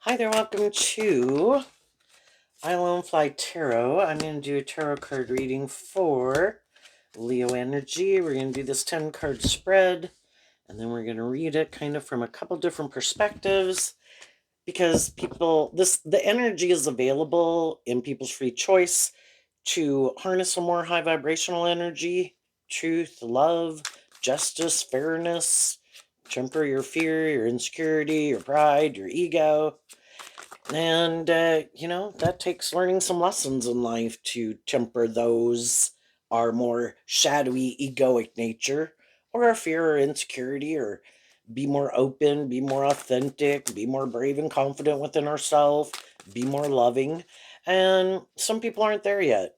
Hi there, welcome to Island Fly Tarot. I'm going to do a tarot card reading for Leo energy. We're going to do this 10 card spread, and then we're going to read it kind of from a couple different perspectives because the energy is available in people's free choice to harness a more high vibrational energy, truth, love, justice, fairness, temper your fear, your insecurity, your pride, your ego. And, that takes learning some lessons in life to temper those, our more shadowy, egoic nature, or our fear or insecurity, or be more open, be more authentic, be more brave and confident within ourselves, be more loving. And some people aren't there yet.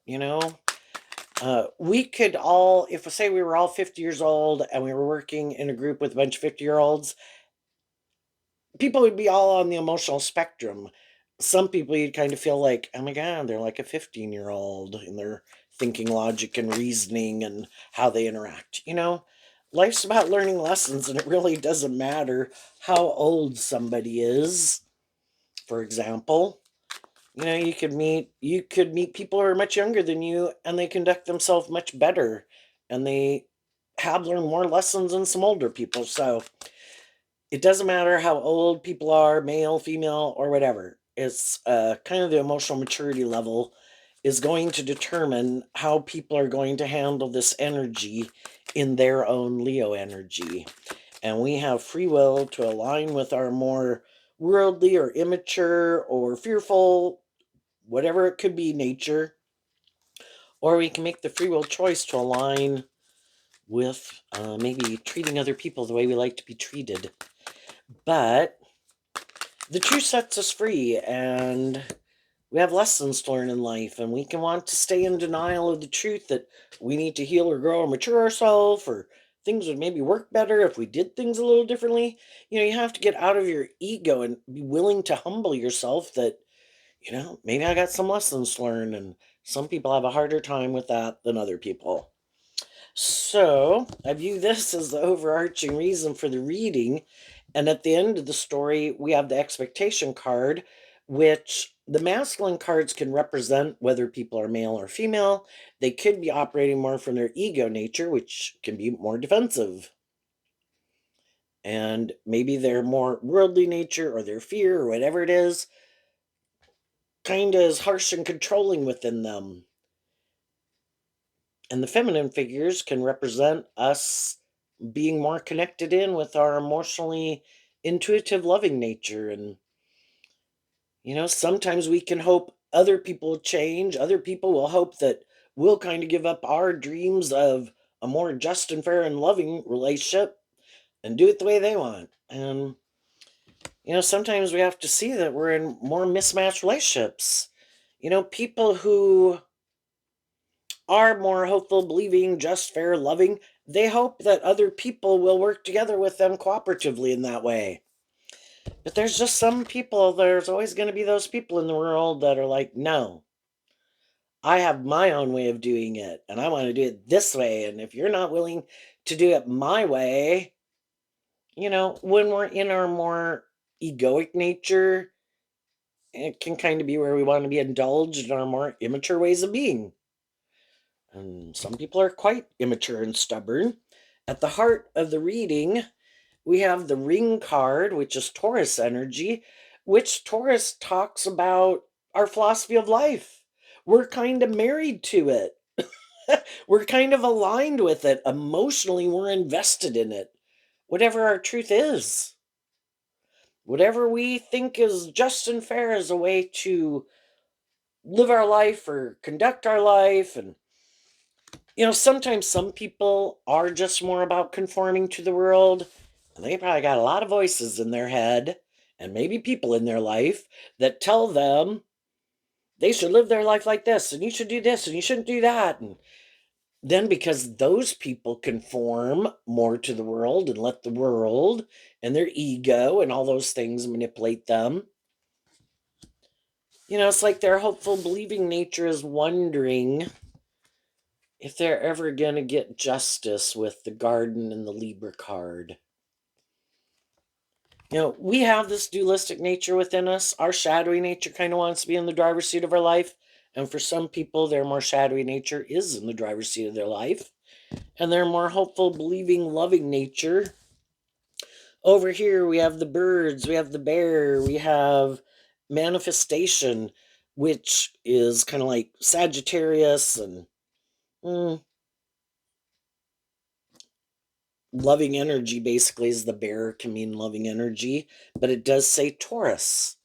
We could all, if we say we were all 50 years old and we were working in a group with a bunch of 50-year-olds, people would be all on the emotional spectrum. Some people you'd kind of feel like, oh my God, they're like a 15-year-old in their thinking, logic, and reasoning and how they interact. Life's about learning lessons, and it really doesn't matter how old somebody is. For example, you could meet people who are much younger than you and they conduct themselves much better and they have learned more lessons than some older people. So it doesn't matter how old people are, male, female, or whatever. It's kind of the emotional maturity level is going to determine how people are going to handle this energy in their own Leo energy. And we have free will to align with our more worldly or immature or fearful, whatever it could be, nature. Or we can make the free will choice to align with maybe treating other people the way we like to be treated. But the truth sets us free, and we have lessons to learn in life, and we can want to stay in denial of the truth that we need to heal or grow or mature ourselves, or things would maybe work better if we did things a little differently. You have to get out of your ego and be willing to humble yourself that, maybe I got some lessons to learn, and some people have a harder time with that than other people. So I view this as the overarching reason for the reading. And at the end of the story, we have the expectation card, which the masculine cards can represent whether people are male or female. They could be operating more from their ego nature, which can be more defensive. And maybe their more worldly nature or their fear or whatever it is kind of is harsh and controlling within them. And the feminine figures can represent us being more connected in with our emotionally intuitive, loving nature. And, sometimes we can hope other people change. Other people will hope that we'll kind of give up our dreams of a more just and fair and loving relationship and do it the way they want. And, sometimes we have to see that we're in more mismatched relationships. People who are more hopeful, believing, just, fair, loving, they hope that other people will work together with them cooperatively in that way. But there's just some people, there's always going to be those people in the world that are like, no, I have my own way of doing it, and I want to do it this way. And if you're not willing to do it my way, when we're in our more egoic nature, it can kind of be where we want to be indulged in our more immature ways of being. And some people are quite immature and stubborn. At the heart of the reading, we have the ring card, which is Taurus energy, which Taurus talks about our philosophy of life. We're kind of married to it. We're kind of aligned with it. Emotionally, we're invested in it. Whatever our truth is, whatever we think is just and fair as a way to live our life or conduct our life. And sometimes some people are just more about conforming to the world, and they probably got a lot of voices in their head and maybe people in their life that tell them they should live their life like this, and you should do this, and you shouldn't do that. And then because those people conform more to the world and let the world and their ego and all those things manipulate them, it's like their hopeful, believing nature is wondering if they're ever going to get justice with the garden and the Libra card. We have this dualistic nature within us. Our shadowy nature kind of wants to be in the driver's seat of our life. And for some people, their more shadowy nature is in the driver's seat of their life. And their more hopeful, believing, loving nature. Over here, we have the birds, we have the bear, we have manifestation, which is kind of like Sagittarius, and mm, loving energy basically is the bear, can mean loving energy, but it does say Taurus.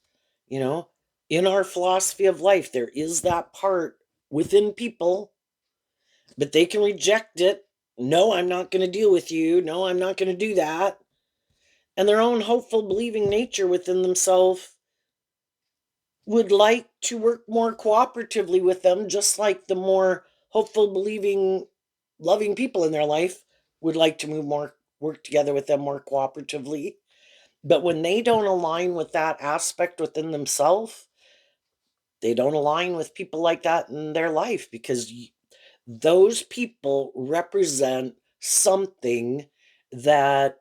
You know, in our philosophy of life, there is that part within people, but they can reject it. No, I'm not going to deal with you. No, I'm not going to do that. And their own hopeful, believing nature within themselves would like to work more cooperatively with them, just like the more hopeful, believing, loving people in their life would like to move more, work together with them more cooperatively. But when they don't align with that aspect within themselves, they don't align with people like that in their life because those people represent something that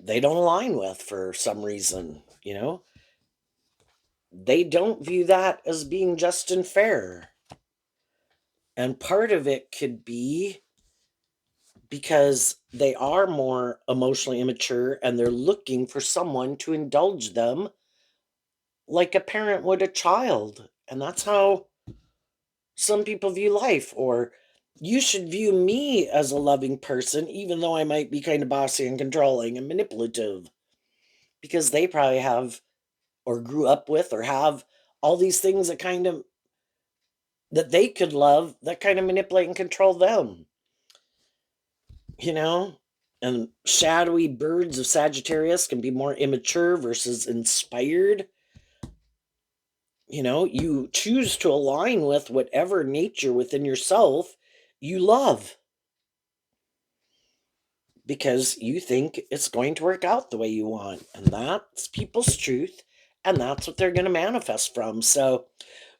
they don't align with for some reason. They don't view that as being just and fair. And part of it could be because they are more emotionally immature and they're looking for someone to indulge them like a parent would a child. And that's how some people view life. Or you should view me as a loving person, even though I might be kind of bossy and controlling and manipulative, because they probably have or grew up with or have all these things that they could love that kind of manipulate and control them, you know? And shadowy birds of Sagittarius can be more immature versus inspired. You choose to align with whatever nature within yourself you love because you think it's going to work out the way you want. And that's people's truth. And that's what they're going to manifest from. So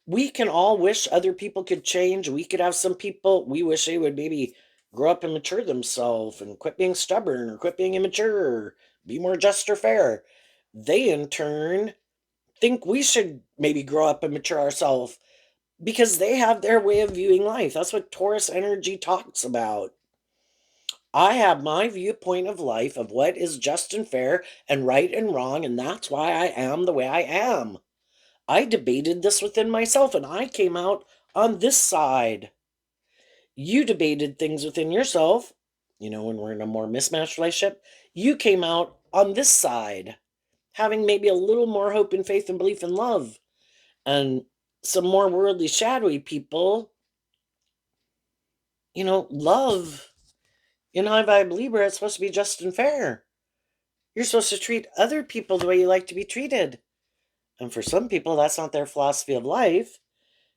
we can all wish other people could change. We could have some people we wish they would maybe grow up and mature themselves and quit being stubborn or quit being immature or be more just or fair. They in turn think we should maybe grow up and mature ourselves because they have their way of viewing life. That's what Taurus energy talks about. I have my viewpoint of life of what is just and fair and right and wrong, and that's why I am the way I am. I debated this within myself and I came out on this side. You debated things within yourself, when we're in a more mismatched relationship, you came out on this side, having maybe a little more hope and faith and belief and love. And some more worldly, shadowy people, love in high vibe Libra, it's supposed to be just and fair. You're supposed to treat other people the way you like to be treated. And for some people, that's not their philosophy of life.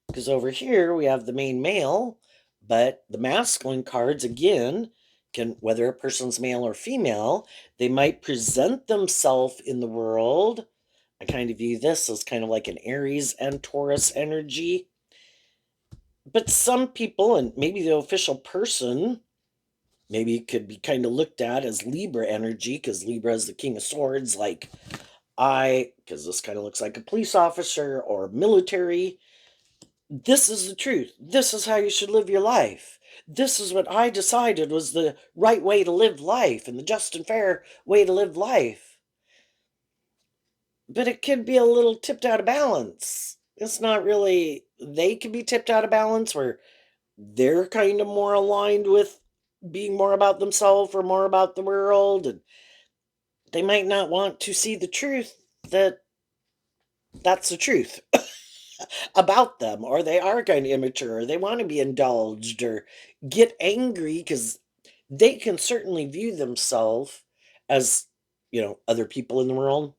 Because over here we have the main male, but the masculine cards again can, whether a person's male or female, they might present themselves in the world. I kind of view this as kind of like an Aries and Taurus energy. But some people, and maybe the official person, maybe it could be kind of looked at as Libra energy, because Libra is the king of swords, like because this kind of looks like a police officer or military. This is the truth. This is how you should live your life. This is what I decided was the right way to live life and the just and fair way to live life. But it could be a little tipped out of balance. It's not really, they could be tipped out of balance where they're kind of more aligned with being more about themselves or more about the world. And they might not want to see the truth that that's the truth about them, or they are kind of immature, or they want to be indulged, or get angry because they can certainly view themselves as, other people in the world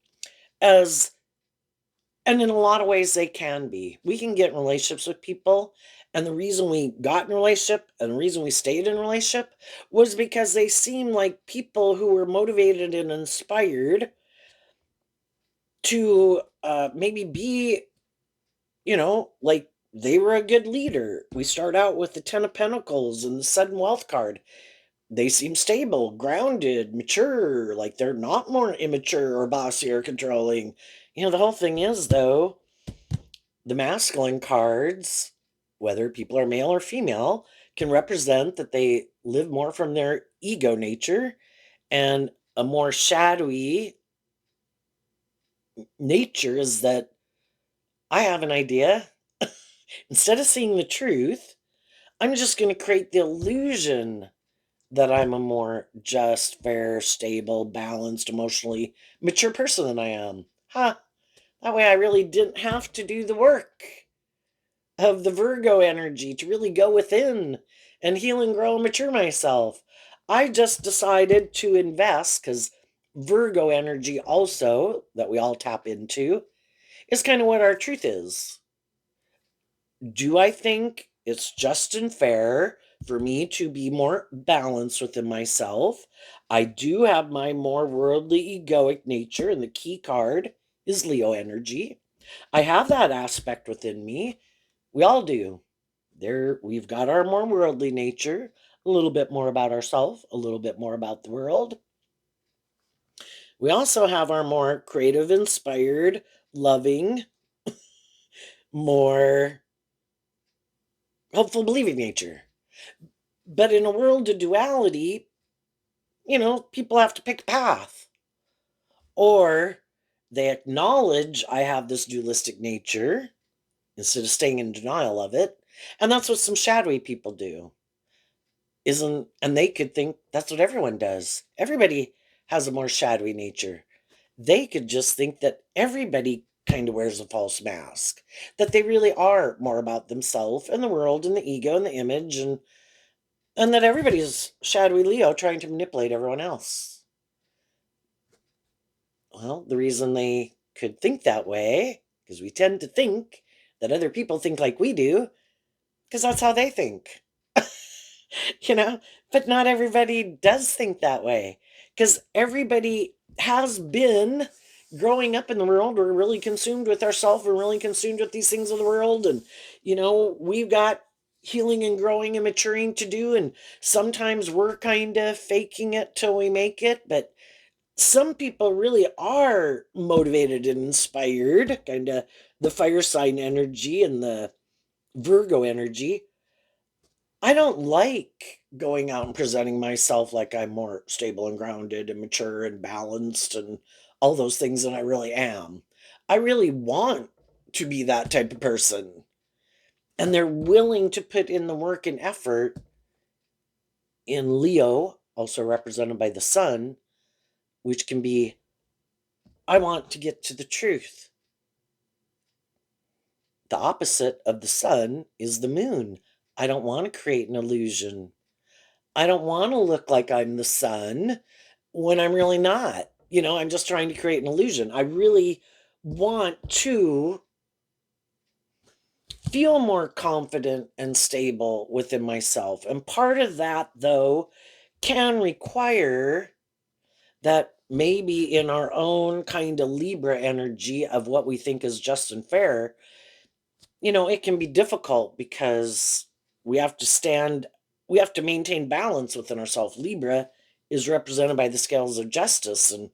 as, and in a lot of ways they can be. We can get in relationships with people, and the reason we got in relationship and the reason we stayed in relationship was because they seemed like people who were motivated and inspired to maybe be, like they were a good leader. We start out with the Ten of Pentacles and the sudden wealth card. they seem stable, grounded, mature, like they're not more immature or bossy or controlling. The whole thing is, though, the masculine cards, whether people are male or female, can represent that they live more from their ego nature, and a more shadowy nature is that I have an idea. Instead of seeing the truth, I'm just going to create the illusion that I'm a more just, fair, stable, balanced, emotionally mature person than I am. Huh. That way I really didn't have to do the work of the Virgo energy to really go within and heal and grow and mature myself. I just decided to invest because Virgo energy, also, that we all tap into, is kind of what our truth is. Do I think it's just and fair for me to be more balanced within myself? I do have my more worldly egoic nature, and the key card is Leo energy. I have that aspect within me. We all do. There, we've got our more worldly nature, a little bit more about ourselves, a little bit more about the world. We also have our more creative, inspired, loving, more hopeful, believing nature. But in a world of duality, people have to pick a path. Or they acknowledge I have this dualistic nature instead of staying in denial of it. And that's what some shadowy people do. Isn't and they could think that's what everyone does. Everybody has a more shadowy nature. They could just think that everybody kind of wears a false mask, that they really are more about themselves and the world and the ego and the image, and that everybody's shadowy Leo trying to manipulate everyone else. Well, the reason they could think that way, because we tend to think that other people think like we do, because that's how they think. you know but not everybody does think that way, because everybody has been growing up in the world. We're really consumed with ourselves, we're really consumed with these things of the world, and we've got healing and growing and maturing to do, and sometimes we're kind of faking it till we make it. But some people really are motivated and inspired, kind of the fire sign energy and the Virgo energy. I don't like going out and presenting myself like I'm more stable and grounded and mature and balanced and all those things than I really am. I really want to be that type of person. And they're willing to put in the work and effort in Leo, also represented by the sun, which can be I want to get to the truth. The opposite of the sun is the moon. I don't want to create an illusion. I don't want to look like I'm the sun when I'm really not. I'm just trying to create an illusion. I really want to feel more confident and stable within myself. And part of that, though, can require that maybe in our own kind of Libra energy of what we think is just and fair, it can be difficult because we have to stand, we have to maintain balance within ourselves. Libra is represented by the scales of justice, and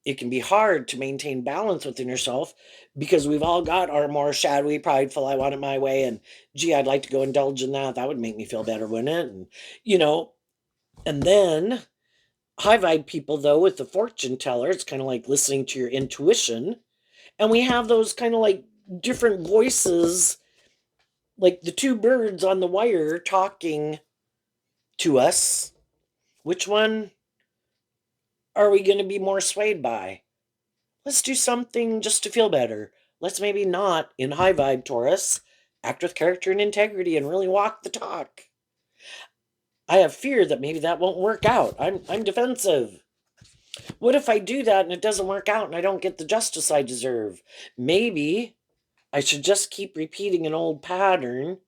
it can be hard to maintain balance within yourself because we've all got our more shadowy, prideful, I want it my way, and gee, I'd like to go indulge in that. That would make me feel better, wouldn't it? You know, and then high vibe people, though, with the fortune teller, it's kind of like listening to your intuition. And we have those kind of like different voices, like the two birds on the wire talking to us. Which one are we going to be more swayed by? Let's do something just to feel better. Let's maybe not, in high vibe Taurus, act with character and integrity and really walk the talk. I have fear that maybe that won't work out. I'm defensive. What if I do that and it doesn't work out and I don't get the justice I deserve? Maybe I should just keep repeating an old pattern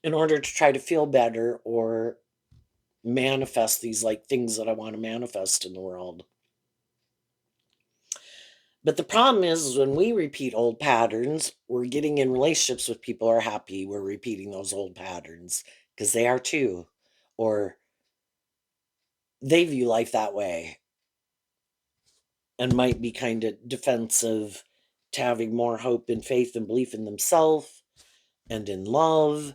in order to try to feel better or manifest these like things that I want to manifest in the world. But the problem is when we repeat old patterns, we're getting in relationships with people who are happy we're repeating those old patterns because they are too. Or they view life that way and might be kind of defensive to having more hope and faith and belief in themselves and in love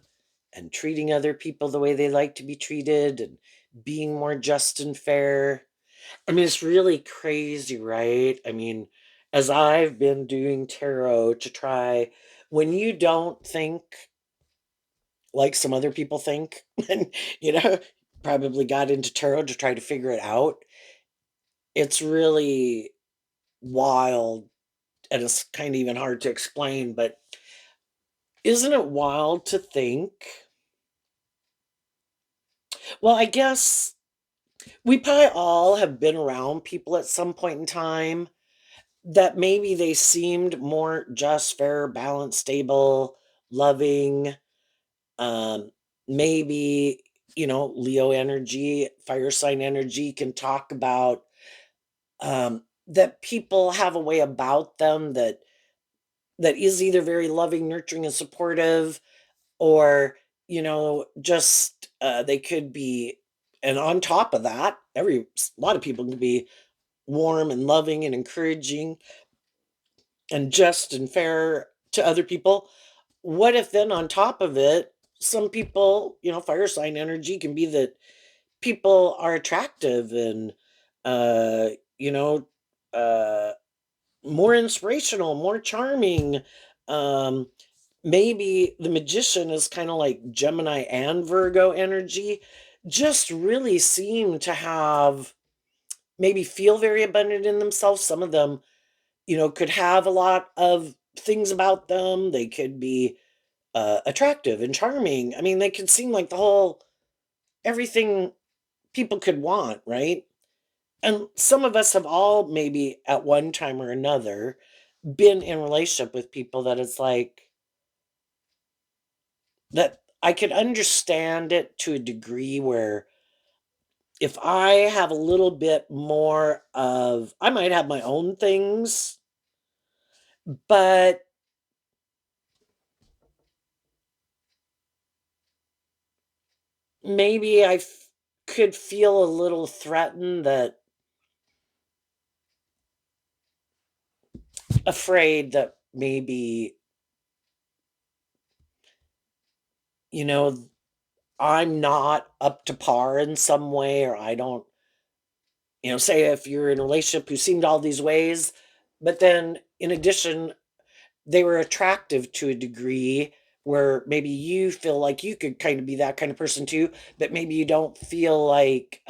and treating other people the way they like to be treated and being more just and fair. I mean, it's really crazy, right? I mean, as I've been doing tarot to try, when you don't think like some other people think, and you know, probably got into tarot to try to figure it out, it's really wild and it's kind of even hard to explain. But isn't it wild to think? Well, I guess we probably all have been around people at some point in time that maybe they seemed more just, fair, balanced, stable, loving, um, maybe, Leo energy, fire sign energy can talk about that people have a way about them that is either very loving, nurturing, and supportive, or just they could be, and on top of that, a lot of people can be warm and loving and encouraging and just and fair to other people. What if then on top of it, some people, fire sign energy can be that people are attractive and uh, you know, uh more inspirational, more charming. Um Maybe the magician is kind of like Gemini and Virgo energy, just really seem to have maybe feel very abundant in themselves. Some of them could have a lot of things about them. They could be attractive and charming. I mean, they could seem like the whole everything people could want, right? And some of us have all maybe at one time or another been in relationship with people that it's like that I could understand it to a degree where if I have a little bit more of I might have my own things, but maybe could feel a little threatened, that afraid that maybe, you know, I'm not up to par in some way, or I don't, say if you're in a relationship who seemed all these ways, but then in addition, they were attractive to a degree where maybe you feel like you could kind of be that kind of person too, but maybe you don't feel like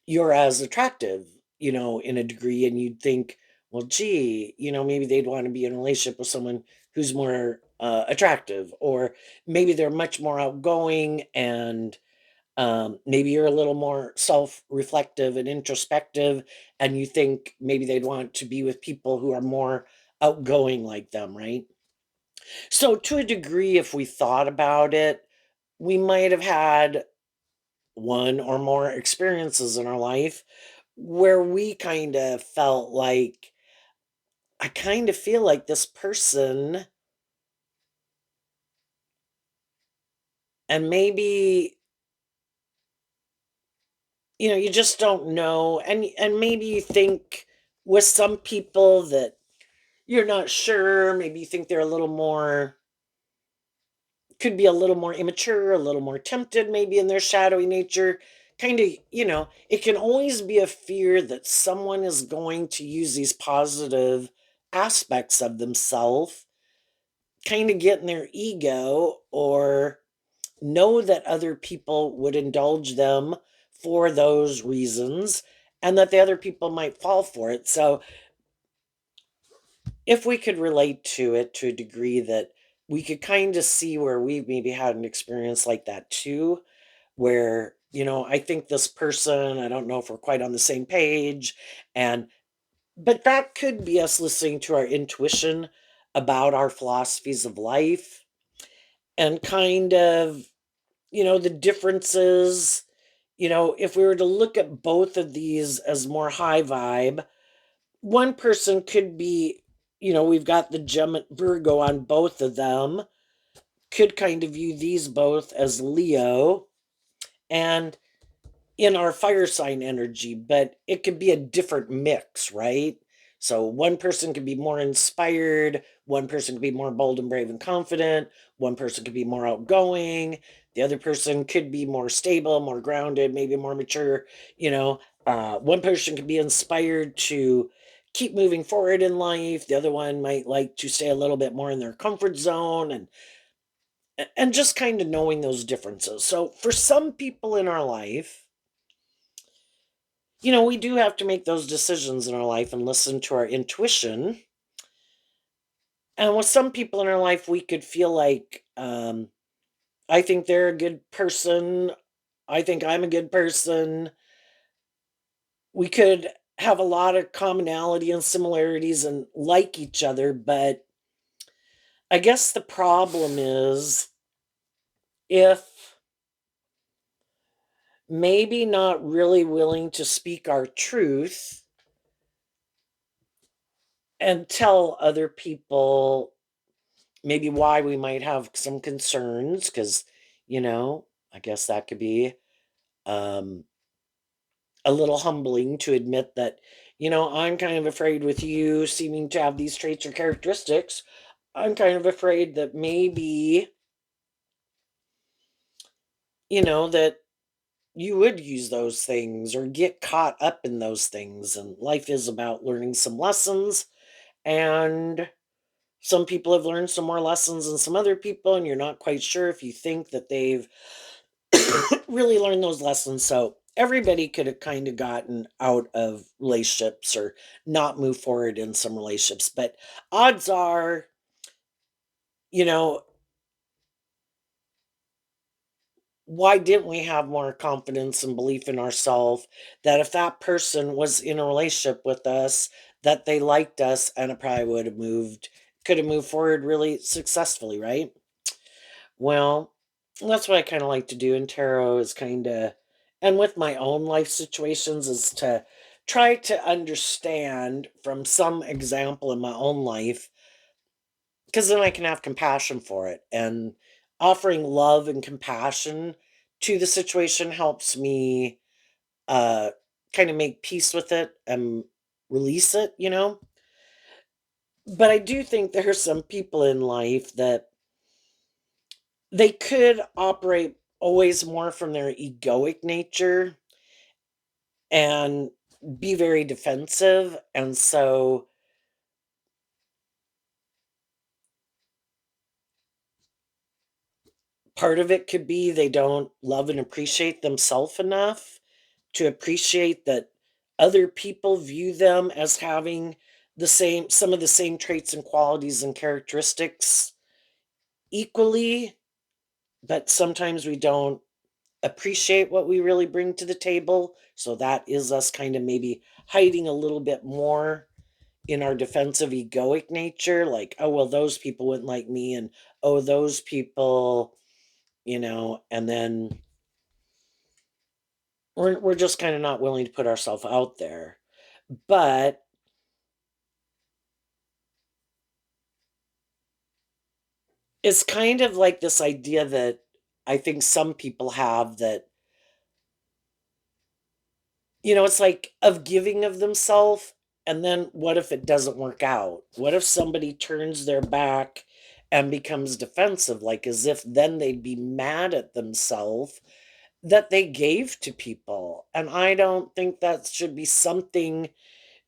you're as attractive, in a degree, and you'd think, well, gee, maybe they'd want to be in a relationship with someone who's more attractive, or maybe they're much more outgoing, and maybe you're a little more self-reflective and introspective, and you think maybe they'd want to be with people who are more outgoing like them, right? So, to a degree, if we thought about it, we might have had one or more experiences in our life where we kind of felt like, I kind of feel like this person, and maybe, you just don't know. And maybe you think with some people that you're not sure, maybe you think they're a little more, could be a little more immature, a little more tempted, maybe in their shadowy nature. Kind of, it can always be a fear that someone is going to use these positive aspects of themselves, kind of get in their ego, or know that other people would indulge them for those reasons, and that the other people might fall for it. So, if we could relate to it to a degree that we could kind of see where we maybe had an experience like that too, where, I think this person, I don't know if we're quite on the same page. And, but that could be us listening to our intuition about our philosophies of life, and kind of, the differences. If we were to look at both of these as more high vibe, one person could be, we've got the gem Virgo on both of them, could kind of view these both as Leo. And in our fire sign energy, but it could be a different mix, right? So one person could be more inspired, one person could be more bold and brave and confident, one person could be more outgoing, the other person could be more stable, more grounded, maybe more mature, you know. One person could be inspired to keep moving forward in life, the other one might like to stay a little bit more in their comfort zone, and just kind of knowing those differences. So for some people in our life, we do have to make those decisions in our life and listen to our intuition. And with some people in our life, we could feel like, I think they're a good person. I think I'm a good person. We could have a lot of commonality and similarities and like each other. But I guess the problem is if maybe not really willing to speak our truth and tell other people maybe why we might have some concerns because I guess that could be um a little humbling to admit that I'm kind of afraid with you seeming to have these traits or characteristics. I'm kind of afraid that maybe that you would use those things or get caught up in those things, and life is about learning some lessons. And some people have learned some more lessons than some other people, and you're not quite sure if you think that they've really learn those lessons. So everybody could have kind of gotten out of relationships or not move forward in some relationships. But odds are, you know, why didn't we have more confidence and belief in ourselves that if that person was in a relationship with us, that they liked us and it probably could have moved forward really successfully, right? Well, that's what I kind of like to do in tarot is kind of, and with my own life situations, is to try to understand from some example in my own life, because then I can have compassion for it. And offering love and compassion to the situation helps me uh, kind of make peace with it and release it. But I do think there are some people in life that they could operate always more from their egoic nature and be very defensive. And so part of it could be they don't love and appreciate themselves enough to appreciate that other people view them as having some of the same traits and qualities and characteristics equally, but sometimes we don't appreciate what we really bring to the table. So that is us kind of maybe hiding a little bit more in our defensive egoic nature, like, oh well, those people wouldn't like me, and oh those people, and then we're just kind of not willing to put ourselves out there. But it's kind of like this idea that I think some people have that, it's like of giving of themselves. And then what if it doesn't work out? What if somebody turns their back and becomes defensive, like as if then they'd be mad at themselves that they gave to people? And I don't think that should be something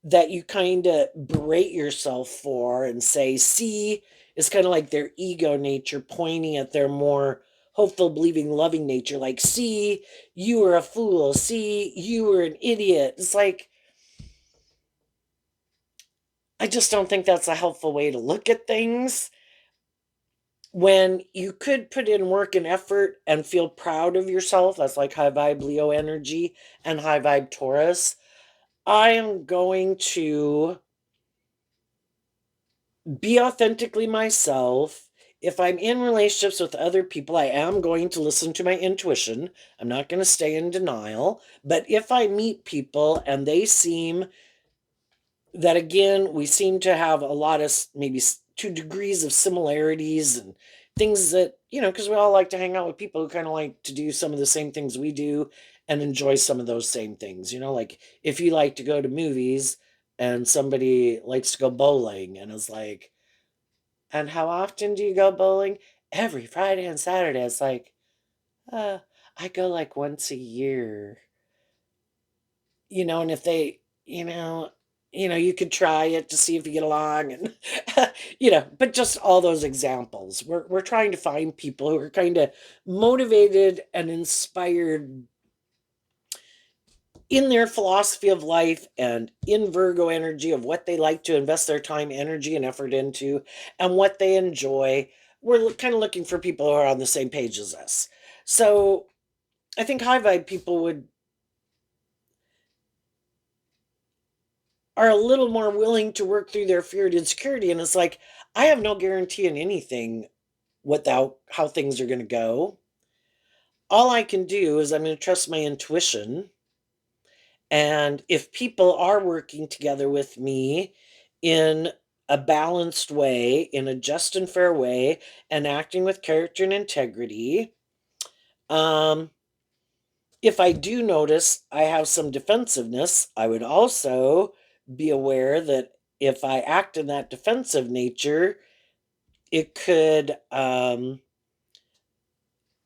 that you kind of berate yourself for and say, see, it's kind of like their ego nature pointing at their more hopeful, believing, loving nature. Like, see, you were a fool. See, you were an idiot. It's like, I just don't think that's a helpful way to look at things when you could put in work and effort and feel proud of yourself. That's like high vibe Leo energy and high vibe Taurus. I am going to be authentically myself. If I'm in relationships with other people, I am going to listen to my intuition. I'm not going to stay in denial. But if I meet people and they seem that, again, we seem to have a lot of maybe 2 degrees of similarities and things that, because we all like to hang out with people who kind of like to do some of the same things we do. and enjoy some of those same things. Like if you like to go to movies and somebody likes to go bowling and is like, and how often do you go bowling? Every Friday and Saturday. It's like, uh, I go like once a year. And if they, you could try it to see if you get along and but just all those examples. We're trying to find people who are kind of motivated and inspired in their philosophy of life and in Virgo energy of what they like to invest their time, energy, and effort into and what they enjoy. We're kind of looking for people who are on the same page as us. So I think high vibe people would are a little more willing to work through their fear and insecurity. And it's like, I have no guarantee in anything without how things are going to go. All I can do is I'm going to trust my intuition. And if people are working together with me in a balanced way, in a just and fair way, and acting with character and integrity, um, if I do notice I have some defensiveness, I would also be aware that if I act in that defensive nature, it could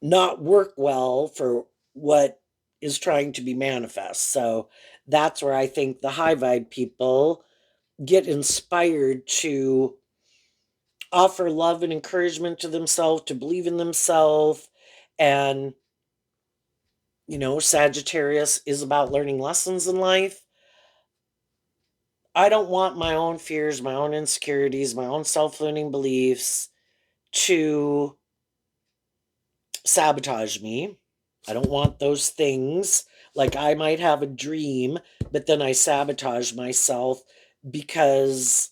not work well for what is trying to be manifest. So that's where I think the high vibe people get inspired to offer love and encouragement to themselves, to believe in themselves. And, Sagittarius is about learning lessons in life. I don't want my own fears, my own insecurities, my own self-limiting beliefs to sabotage me. I don't want those things. Like I might have a dream, but then I sabotage myself because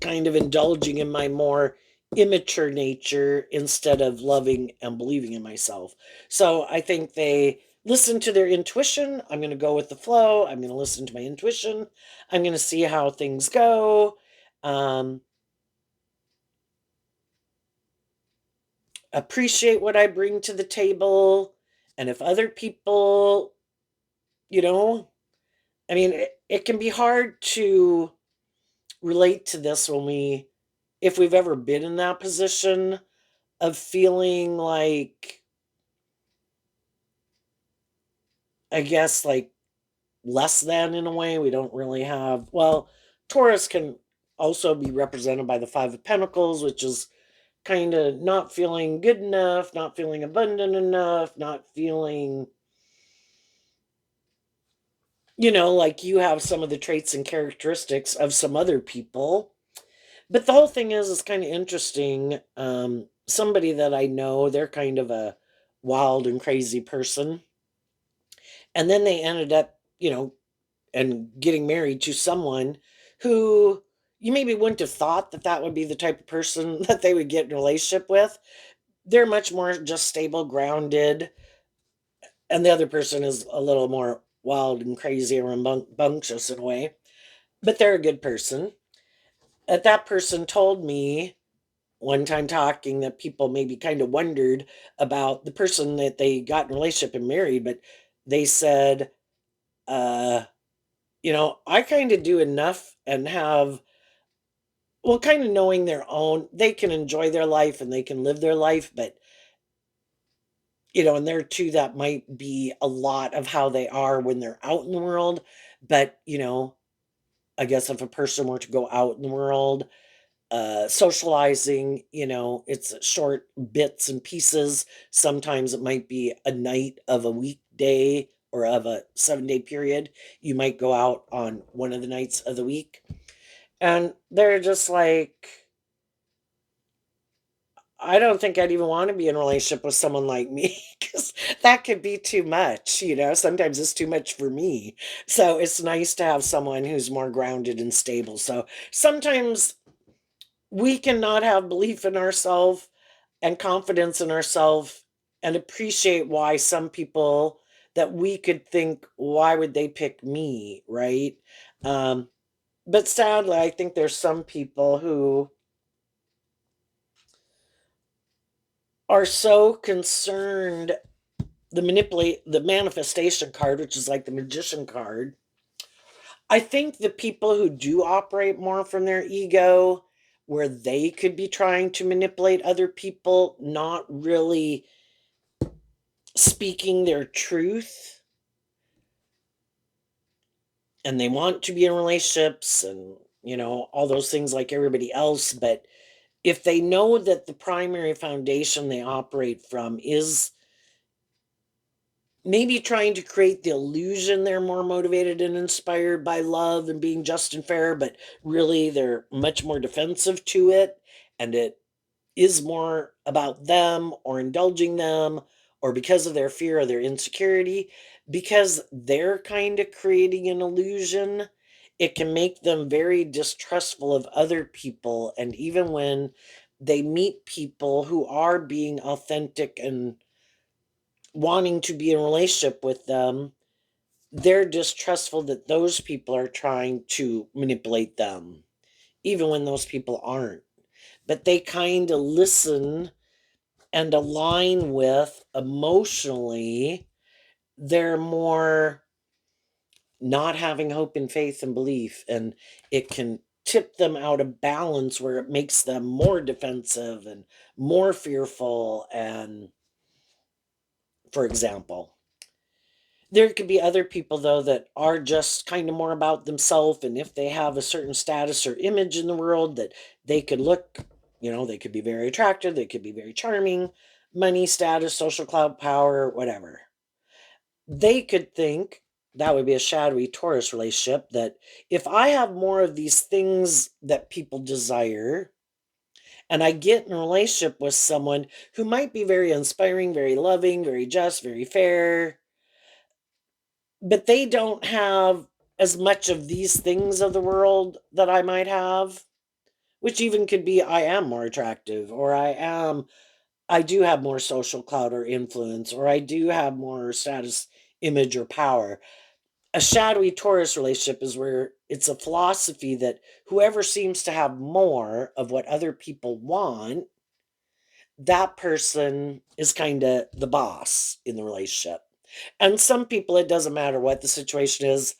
kind of indulging in my more immature nature instead of loving and believing in myself. So I think they listen to their intuition. I'm going to go with the flow. I'm going to listen to my intuition. I'm going to see how things go. Um, Appreciate what I bring to the table. And if other people, you know, I mean, it can be hard to relate to this if we've ever been in that position of feeling like, I guess, like less than in a way. We don't really have, well, Taurus can also be represented by the Five of Pentacles, which is kind of not feeling good enough, not feeling abundant enough, not feeling, like you have some of the traits and characteristics of some other people. But the whole thing is, it's kind of interesting. Somebody that I know, they're kind of a wild and crazy person. And then they ended up, and getting married to someone who you maybe wouldn't have thought that that would be the type of person that they would get in a relationship with. They're much more just stable, grounded, and the other person is a little more wild and crazy and rambunctious in a way, but they're a good person. That person told me one time talking that people maybe kind of wondered about the person that they got in a relationship and married, but they said, uh, I kind of do enough and have, well, kind of knowing their own, they can enjoy their life and they can live their life, but, and there too, that might be a lot of how they are when they're out in the world. But, I guess if a person were to go out in the world, socializing, it's short bits and pieces. Sometimes it might be a night of a weekday or of a 7-day period. You might go out on one of the nights of the week. And they're just like, I don't think I'd even want to be in a relationship with someone like me because that could be too much. Sometimes it's too much for me. So it's nice to have someone who's more grounded and stable. So sometimes we cannot have belief in ourselves and confidence in ourselves and appreciate why some people that we could think, why would they pick me? Right. Um, but sadly, I think there's some people who are so concerned the manifestation card, which is like the magician card. I think the people who do operate more from their ego, where they could be trying to manipulate other people, not really speaking their truth, and they want to be in relationships and, all those things like everybody else. But if they know that the primary foundation they operate from is maybe trying to create the illusion they're more motivated and inspired by love and being just and fair, but really they're much more defensive to it, and it is more about them or indulging them, or because of their fear or their insecurity, because they're kind of creating an illusion, it can make them very distrustful of other people. And even when they meet people who are being authentic and wanting to be in a relationship with them, they're distrustful that those people are trying to manipulate them, even when those people aren't. But they kind of listen and align with emotionally. They're more not having hope and faith and belief, and it can tip them out of balance where it makes them more defensive and more fearful. And for example, there could be other people though that are just kind of more about themselves, and if they have a certain status or image in the world that they could look, they could be very attractive, they could be very charming, money, status, social clout, power, whatever. They could think that would be a shadowy Taurus relationship, that if I have more of these things that people desire and I get in a relationship with someone who might be very inspiring, very loving, very just, very fair, but they don't have as much of these things of the world that I might have, which even could be I am more attractive, or I do have more social clout or influence, or I do have more status, image, or power. A shadowy Taurus relationship is where it's a philosophy that whoever seems to have more of what other people want, that person is kind of the boss in the relationship. And some people, it doesn't matter what the situation is,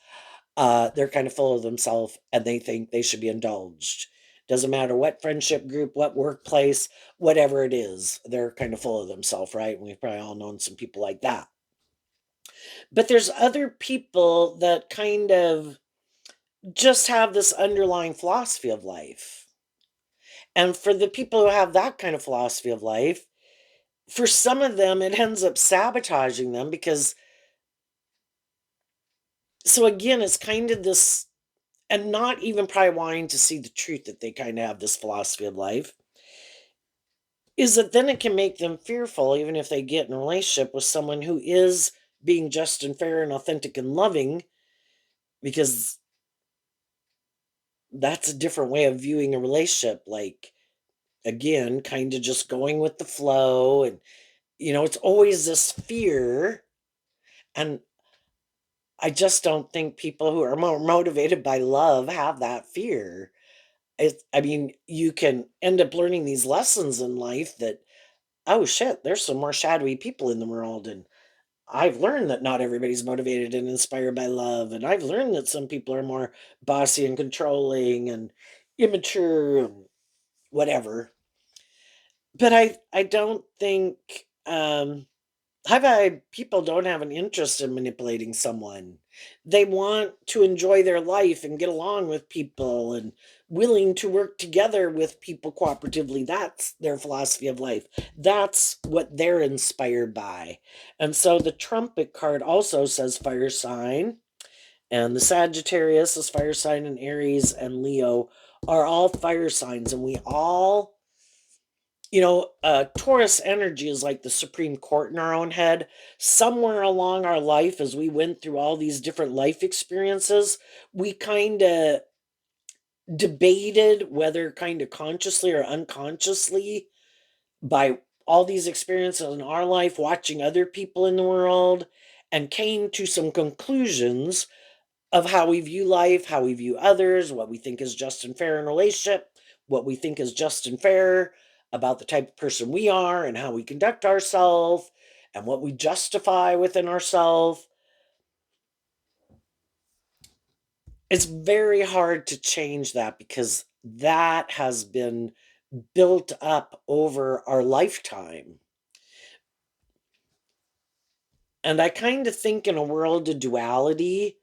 they're kind of full of themselves and they think they should be indulged. Doesn't matter what friendship group, what workplace, whatever it is, they're kind of full of themselves, right? We've probably all known some people like that. But there's other people that kind of just have this underlying philosophy of life. And for the people who have that kind of philosophy of life, for some of them, it ends up sabotaging them because, so again, it's kind of this, and not even probably wanting to see the truth that they kind of have this philosophy of life, is that then it can make them fearful, even if they get in a relationship with someone who is being just and fair and authentic and loving, because that's a different way of viewing a relationship. Like, again, kind of just going with the flow. And, it's always this fear. And I just don't think people who are more motivated by love have that fear. I mean, you can end up learning these lessons in life that, oh shit, there's some more shadowy people in the world. And I've learned that not everybody's motivated and inspired by love. And I've learned that some people are more bossy and controlling and immature and whatever. But I don't think I've had people don't have an interest in manipulating someone. They want to enjoy their life and get along with people and willing to work together with people cooperatively. That's their philosophy of life. That's what they're inspired by. And so the trumpet card also says fire sign, and the Sagittarius is fire sign, and Aries and Leo are all fire signs. And we all, Taurus energy is like the Supreme Court in our own head. Somewhere along our life, as we went through all these different life experiences, we kind of debated, whether kind of consciously or unconsciously, by all these experiences in our life, watching other people in the world, and came to some conclusions of how we view life, how we view others, what we think is just and fair in a relationship, what we think is just and fair about the type of person we are and how we conduct ourselves. and what we justify within ourselves, it's very hard to change that because that has been built up over our lifetime. And I kind of think in a world of duality,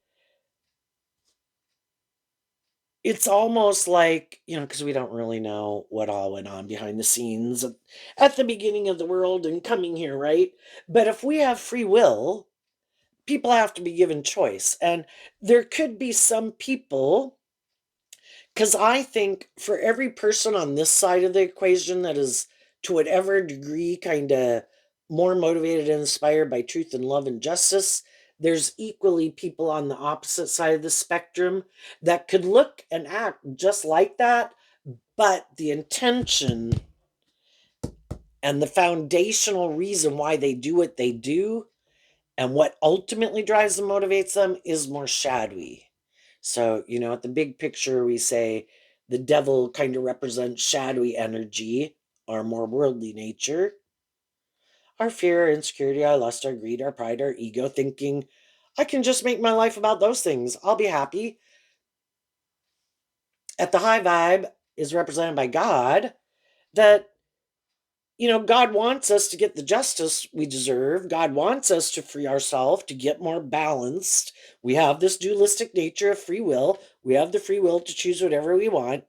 it's almost like, because we don't really know what all went on behind the scenes at the beginning of the world and coming here, right? But if we have free will, people have to be given choice. And there could be some people, because I think for every person on this side of the equation that is to whatever degree kind of more motivated and inspired by truth and love and justice, there's equally people on the opposite side of the spectrum that could look and act just like that, but the intention and the foundational reason why they do what they do and what ultimately drives and motivates them is more shadowy. So, at the big picture, we say the devil kind of represents shadowy energy, our more worldly nature, our fear, our insecurity, our lust, our greed, our pride, our ego, thinking, I can just make my life about those things. I'll be happy. At the high vibe is represented by God, that God wants us to get the justice we deserve. God wants us to free ourselves, to get more balanced. We have this dualistic nature of free will. We have the free will to choose whatever we want.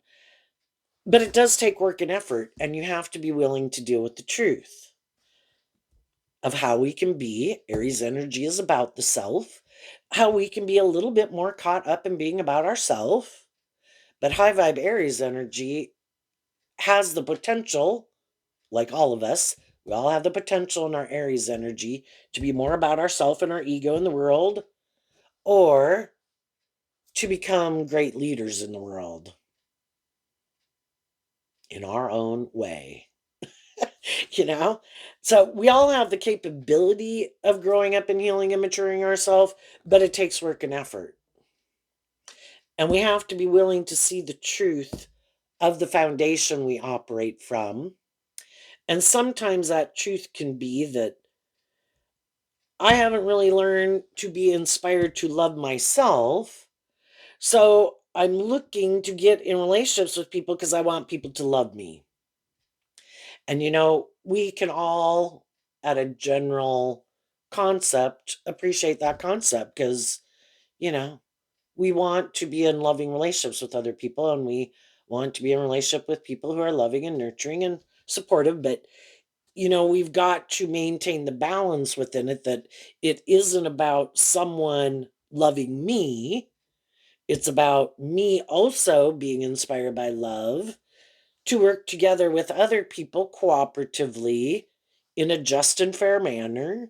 But it does take work and effort, and you have to be willing to deal with the truth of how we can be. Aries energy is about the self, how we can be a little bit more caught up in being about ourself. But high vibe Aries energy has the potential, like all of us, we all have the potential in our Aries energy to be more about ourself and our ego in the world, or to become great leaders in the world in our own way. you know? So we all have the capability of growing up and healing and maturing ourselves, but it takes work and effort. And we have to be willing to see the truth of the foundation we operate from. And sometimes that truth can be that I haven't really learned to be inspired to love myself. So I'm looking to get in relationships with people because I want people to love me. And we can all, at a general concept, appreciate that concept because, you know, we want to be in loving relationships with other people, and we want to be in relationship with people who are loving and nurturing and supportive. But we've got to maintain the balance within it, that it isn't about someone loving me. It's about me also being inspired by love to work together with other people cooperatively in a just and fair manner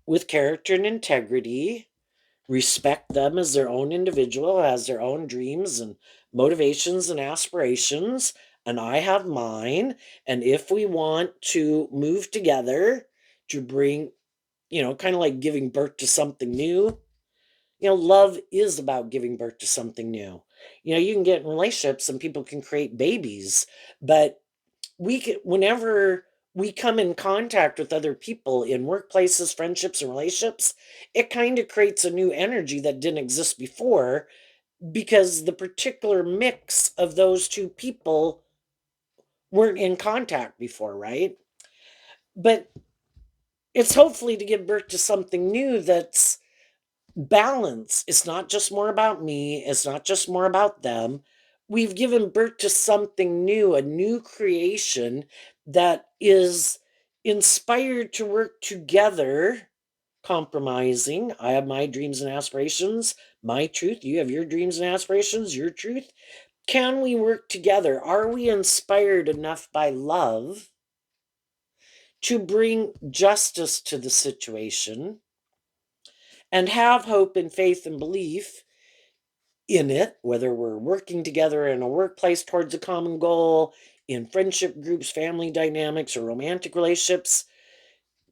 with character and integrity, respect them as their own individual, has their own dreams and motivations and aspirations, and I have mine. And if we want to move together to bring, kind of like giving birth to something new, love is about giving birth to something new. You can get in relationships and people can create babies, but whenever we come in contact with other people in workplaces, friendships, and relationships, it kind of creates a new energy that didn't exist before because the particular mix of those two people weren't in contact before, right? But it's hopefully to give birth to something new that's balance. It's not just more about me, it's not just more about them. We've given birth to something new, a new creation that is inspired to work together, compromising. I have my dreams and aspirations, my truth. You have your dreams and aspirations, your truth. Can we work together? Are we inspired enough by love to bring justice to the situation and have hope and faith and belief in it, whether we're working together in a workplace towards a common goal, in friendship groups, family dynamics, or romantic relationships,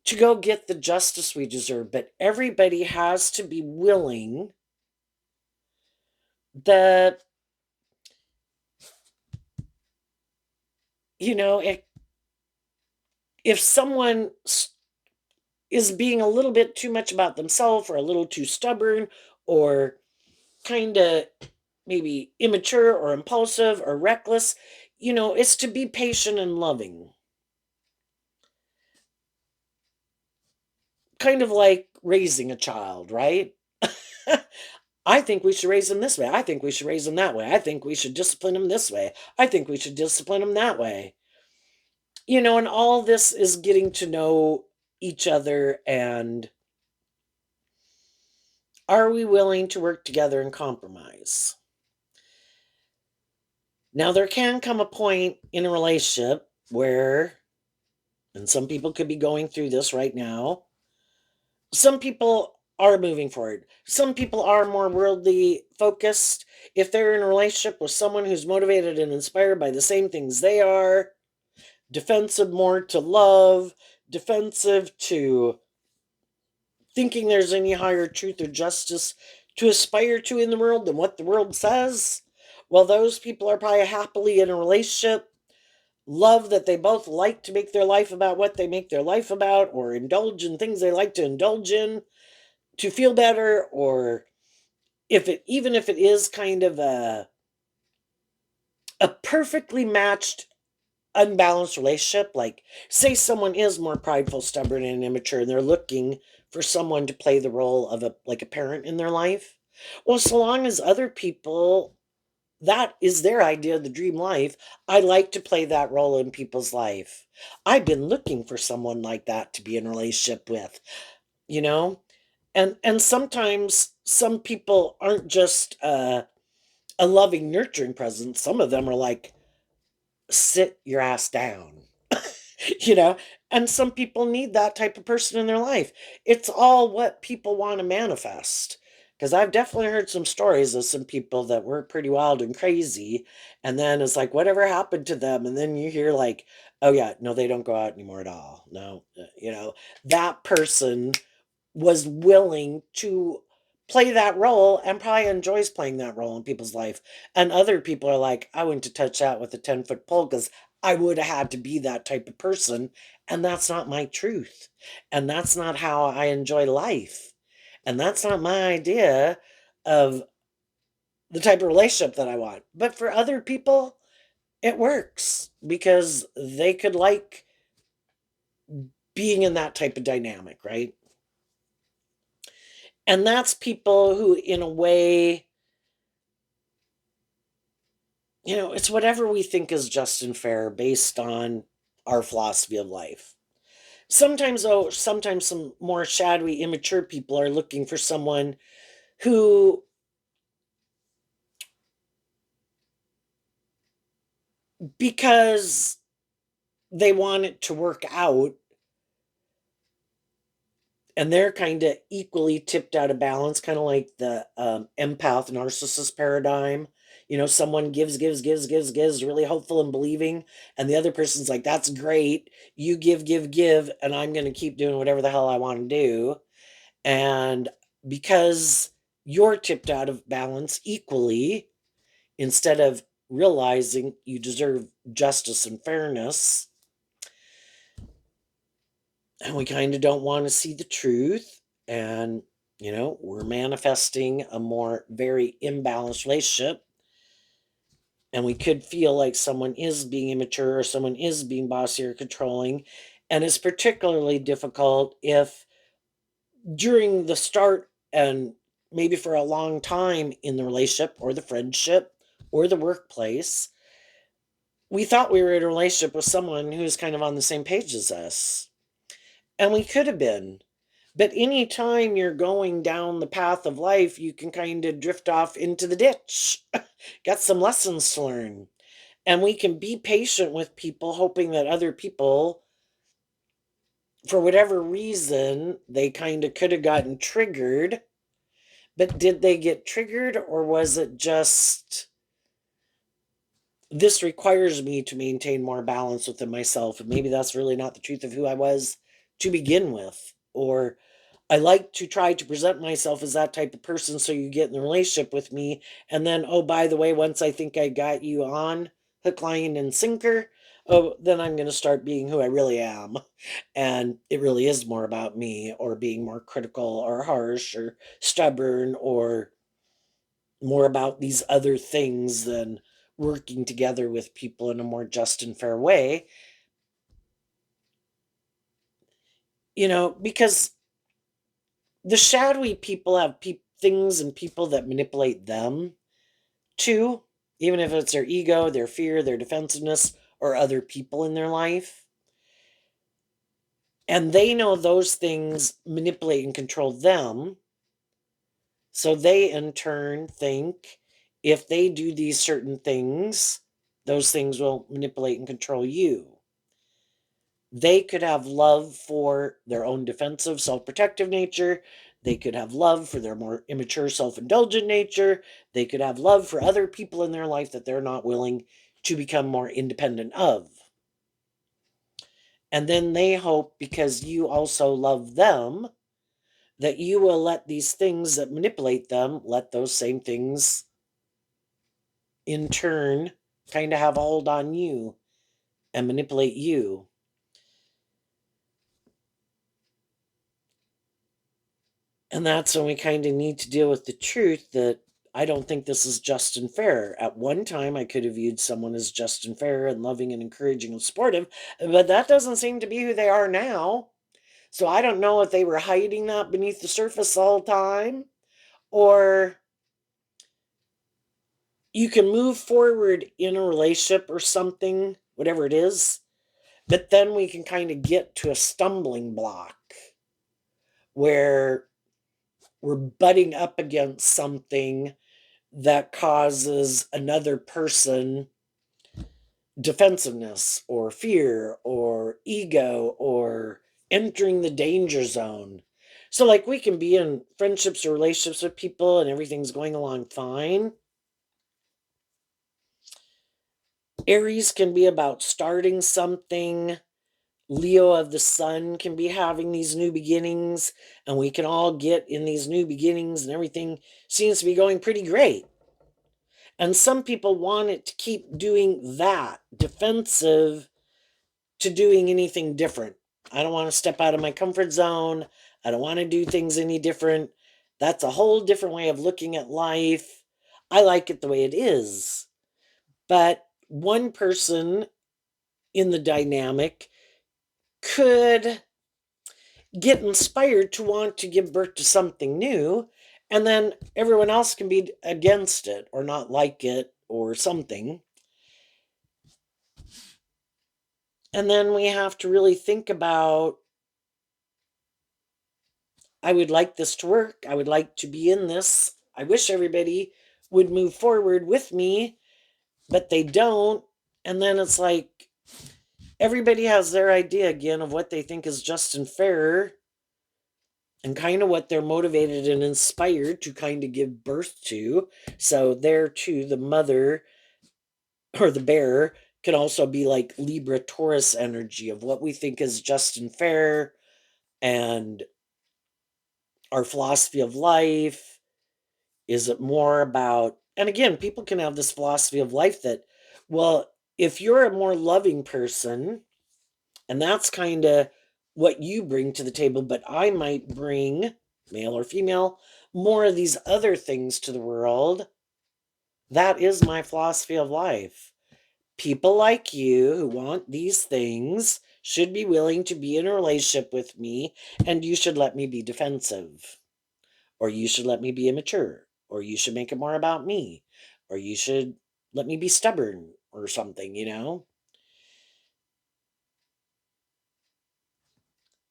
to go get the justice we deserve. But everybody has to be willing that, you know, if, if someone is being a little bit too much about themselves or a little too stubborn or kind of maybe immature or impulsive or reckless. It's to be patient and loving. Kind of like raising a child, right? I think we should raise them this way. I think we should raise them that way. I think we should discipline them this way. I think we should discipline them that way. And all this is getting to know each other, and are we willing to work together and compromise? Now, there can come a point in a relationship where, and some people could be going through this right now, some people are moving forward. Some people are more worldly focused. If they're in a relationship with someone who's motivated and inspired by the same things they are, defensive more to love, defensive to thinking there's any higher truth or justice to aspire to in the world than what the world says, well, those people are probably happily in a relationship, love that they both like to make their life about what they make their life about, or indulge in things they like to indulge in to feel better, or even if it is kind of a perfectly matched unbalanced relationship, like say someone is more prideful, stubborn, and immature, and they're looking for someone to play the role of a parent in their life. Well, so long as other people, that is their idea of the dream life, I like to play that role in people's life. I've been looking for someone like that to be in a relationship with, you know? And sometimes some people aren't just a loving, nurturing presence. Some of them are like, sit your ass down. you know and some people need that type of person in their life. It's all what people want to manifest, because I've definitely heard some stories of some people that were pretty wild and crazy, and then it's like whatever happened to them, and then you hear like, oh yeah, no, they don't go out anymore at all. No, that person was willing to play that role and probably enjoys playing that role in people's life. And other people are like, I wouldn't to touch that with a 10-foot pole because I would have had to be that type of person. And that's not my truth. And that's not how I enjoy life. And that's not my idea of the type of relationship that I want. But for other people, it works because they could like being in that type of dynamic, right? And that's people who, in a way, it's whatever we think is just and fair based on our philosophy of life. Sometimes, though, sometimes some more shadowy, immature people are looking for someone who, because they want it to work out, and they're kind of equally tipped out of balance, kind of like the empath narcissist paradigm. Someone gives, really hopeful and believing, and the other person's like, "That's great. You give, and I'm going to keep doing whatever the hell I want to do." And because you're tipped out of balance equally, instead of realizing you deserve justice and fairness, and we kind of don't want to see the truth, and we're manifesting a more very imbalanced relationship, and we could feel like someone is being immature or someone is being bossy or controlling. And it's particularly difficult if during the start and maybe for a long time in the relationship or the friendship or the workplace, we thought we were in a relationship with someone who's kind of on the same page as us. And we could have been. But anytime you're going down the path of life, you can kind of drift off into the ditch. Got some lessons to learn. And we can be patient with people, hoping that other people, for whatever reason, they kind of could have gotten triggered. But did they get triggered, or was it just, this requires me to maintain more balance within myself? And maybe that's really not the truth of who I was to begin with. Or I like to try to present myself as that type of person so you get in the relationship with me. And then, oh, by the way, once I think I got you on hook, line, and sinker, oh, then I'm going to start being who I really am. And it really is more about me, or being more critical or harsh or stubborn, or more about these other things than working together with people in a more just and fair way. Because the shadowy people have things and people that manipulate them too, even if it's their ego, their fear, their defensiveness, or other people in their life. And they know those things manipulate and control them. So they in turn think if they do these certain things, those things will manipulate and control you. They could have love for their own defensive, self protective nature. They could have love for their more immature, self indulgent nature. They could have love for other people in their life that they're not willing to become more independent of. And then they hope, because you also love them, that you will let these things that manipulate them, let those same things in turn kind of have a hold on you and manipulate you. And that's when we kind of need to deal with the truth that I don't think this is just and fair. At one time, I could have viewed someone as just and fair and loving and encouraging and supportive, but that doesn't seem to be who they are now. So I don't know if they were hiding that beneath the surface all the time, or you can move forward in a relationship or something, whatever it is, but then we can kind of get to a stumbling block where we're butting up against something that causes another person defensiveness or fear or ego or entering the danger zone. So, like, we can be in friendships or relationships with people and everything's going along fine. Aries can be about starting something. Leo of the sun can be having these new beginnings, and we can all get in these new beginnings, and everything seems to be going pretty great. And some people want it to keep doing that, defensive to doing anything different. I don't want to step out of my comfort zone. I don't want to do things any different. That's a whole different way of looking at life. I like it the way it is. But one person in the dynamic could get inspired to want to give birth to something new, and then everyone else can be against it or not like it or something. And then we have to really think about, I would like this to work. I would like to be in this. I wish everybody would move forward with me, but they don't. And then it's like everybody has their idea again of what they think is just and fair, and kind of what they're motivated and inspired to kind of give birth to. So, there too, the mother or the bearer can also be like Libra Taurus energy of what we think is just and fair, and our philosophy of life. Is it more about, and again, people can have this philosophy of life that, well, if you're a more loving person, and that's kind of what you bring to the table, but I might bring, male or female, more of these other things to the world. That is my philosophy of life. People like you who want these things should be willing to be in a relationship with me, and you should let me be defensive, or you should let me be immature, or you should make it more about me, or you should let me be stubborn or something.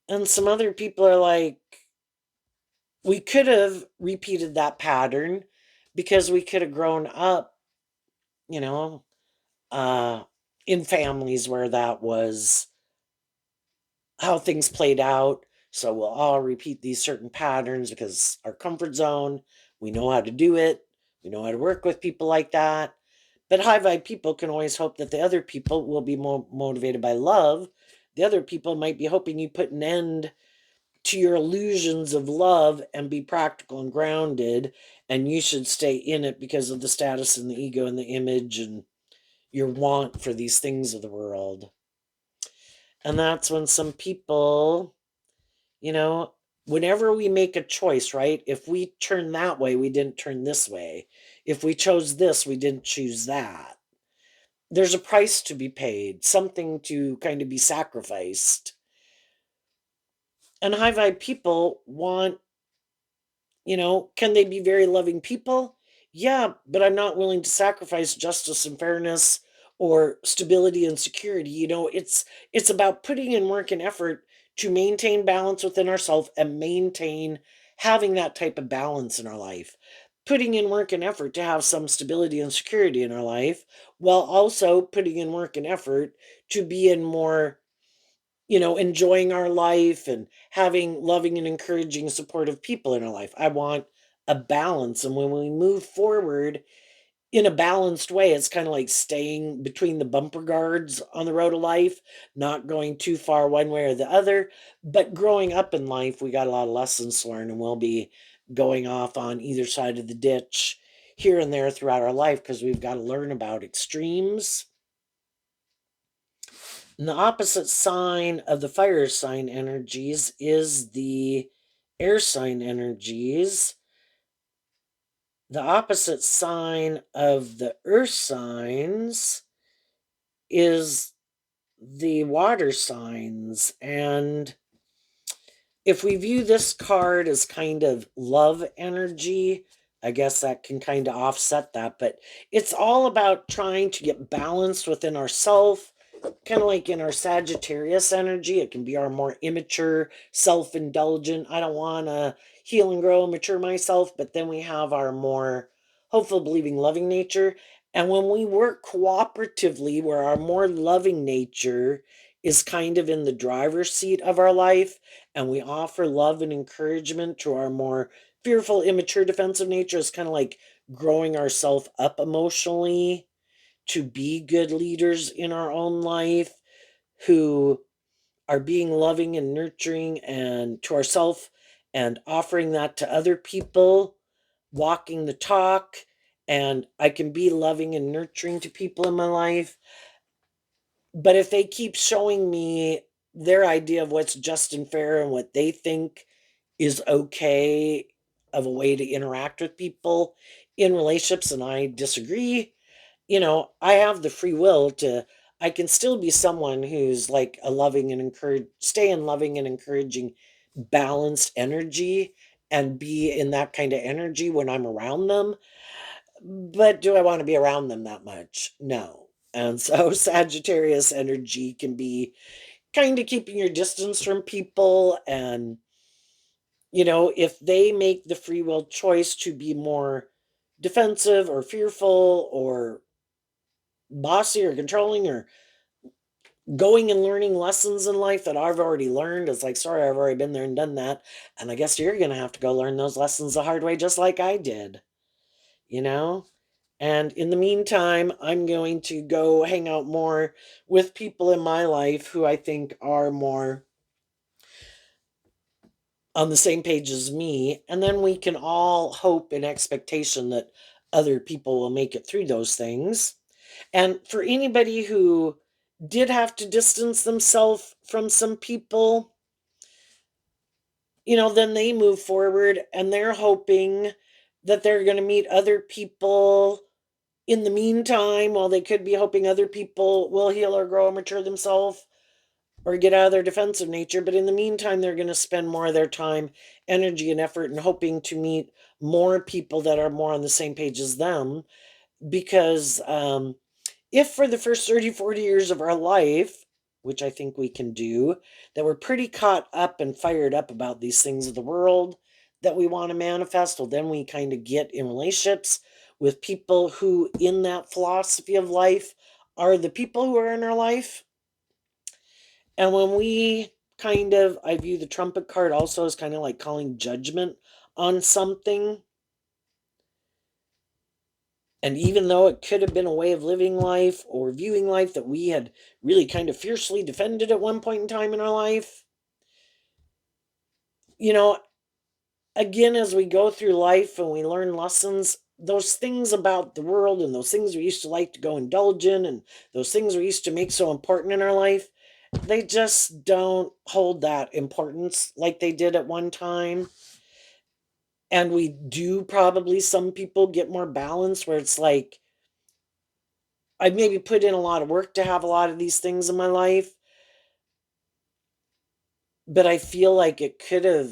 And some other people are like, we could have repeated that pattern because we could have grown up, you know, uh, in families where that was how things played out. So we'll all repeat these certain patterns because our comfort zone, we know how to do it, we know how to work with people like that. But high vibe people can always hope that the other people will be more motivated by love. The other people might be hoping you put an end to your illusions of love and be practical and grounded, and you should stay in it because of the status and the ego and the image and your want for these things of the world. And that's when some people, you know, whenever we make a choice, right? If we turn that way, we didn't turn this way. If we chose this, we didn't choose that. There's a price to be paid, something to kind of be sacrificed. And high vibe people want, can they be very loving people? Yeah, but I'm not willing to sacrifice justice and fairness or stability and security. It's about putting in work and effort to maintain balance within ourselves and maintain having that type of balance in our life. Putting in work and effort to have some stability and security in our life, while also putting in work and effort to be in more, enjoying our life and having loving and encouraging, supportive people in our life. I want a balance. And when we move forward in a balanced way, it's kind of like staying between the bumper guards on the road of life, not going too far one way or the other. But growing up in life, we got a lot of lessons to learn, and we'll be going off on either side of the ditch here and there throughout our life because we've got to learn about extremes. And the opposite sign of the fire sign energies is the air sign energies. The opposite sign of the earth signs is the water signs. And if we view this card as kind of love energy, I guess that can kind of offset that. But it's all about trying to get balanced within ourself. Kind of like in our Sagittarius energy, it can be our more immature, self indulgent. I don't want to heal and grow and mature myself. But then we have our more hopeful, believing, loving nature. And when we work cooperatively, where our more loving nature is kind of in the driver's seat of our life, and we offer love and encouragement to our more fearful, immature, defensive nature, is kind of like growing ourselves up emotionally to be good leaders in our own life who are being loving and nurturing and to ourselves and offering that to other people, walking the talk. And I can be loving and nurturing to people in my life. But if they keep showing me their idea of what's just and fair and what they think is okay of a way to interact with people in relationships and I disagree, I have the free will to I can still be someone who's like a loving and stay in loving and encouraging balanced energy and be in that kind of energy when I'm around them. But do I want to be around them that much? No. And so Sagittarius energy can be kind of keeping your distance from people. And, if they make the free will choice to be more defensive or fearful or bossy or controlling or going and learning lessons in life that I've already learned. It's like, sorry, I've already been there and done that. And I guess you're going to have to go learn those lessons the hard way, just like I did, you know? And in the meantime, I'm going to go hang out more with people in my life who I think are more on the same page as me. And then we can all hope in expectation that other people will make it through those things. And for anybody who did have to distance themselves from some people, then they move forward and they're hoping that they're going to meet other people in the meantime, while they could be hoping other people will heal or grow or mature themselves or get out of their defensive nature. But in the meantime, they're going to spend more of their time, energy, and effort in hoping to meet more people that are more on the same page as them because if for the first 30, 40 years of our life, which I think we can do, that we're pretty caught up and fired up about these things of the world that we want to manifest, well, then we kind of get in relationships with people who, in that philosophy of life, are the people who are in our life. And when we I view the trumpet card also as kind of like calling judgment on something. And even though it could have been a way of living life or viewing life that we had really kind of fiercely defended at one point in time in our life, you know, again, as we go through life and we learn lessons, those things about the world and those things we used to like to go indulge in and those things we used to make so important in our life, they just don't hold that importance like they did at one time. And we do probably, some people get more balance where it's like, I maybe put in a lot of work to have a lot of these things in my life, but I feel like it could have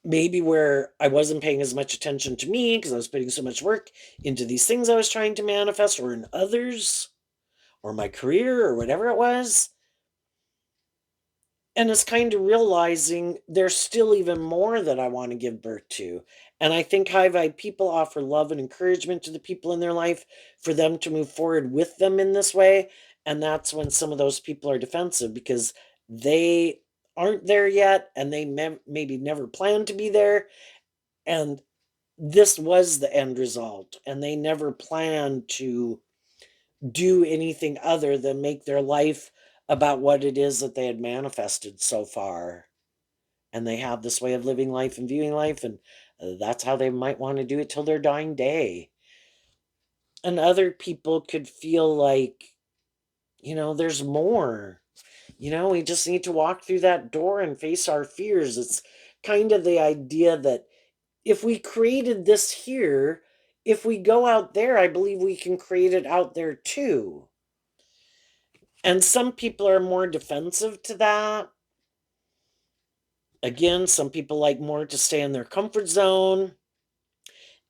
maybe where I wasn't paying as much attention to me because I was putting so much work into these things I was trying to manifest or in others or my career or whatever it was. And it's kind of realizing there's still even more that I want to give birth to. And I think high vibe people offer love and encouragement to the people in their life for them to move forward with them in this way. And that's when some of those people are defensive because they aren't there yet and they maybe never plan to be there. And this was the end result. And they never planned to do anything other than make their life about what it is that they had manifested so far. And they have this way of living life and viewing life, and that's how they might want to do it till their dying day. And other people could feel like, there's more. We just need to walk through that door and face our fears. It's kind of the idea that if we created this here, if we go out there, I believe we can create it out there too. And some people are more defensive to that. Again, some people like more to stay in their comfort zone.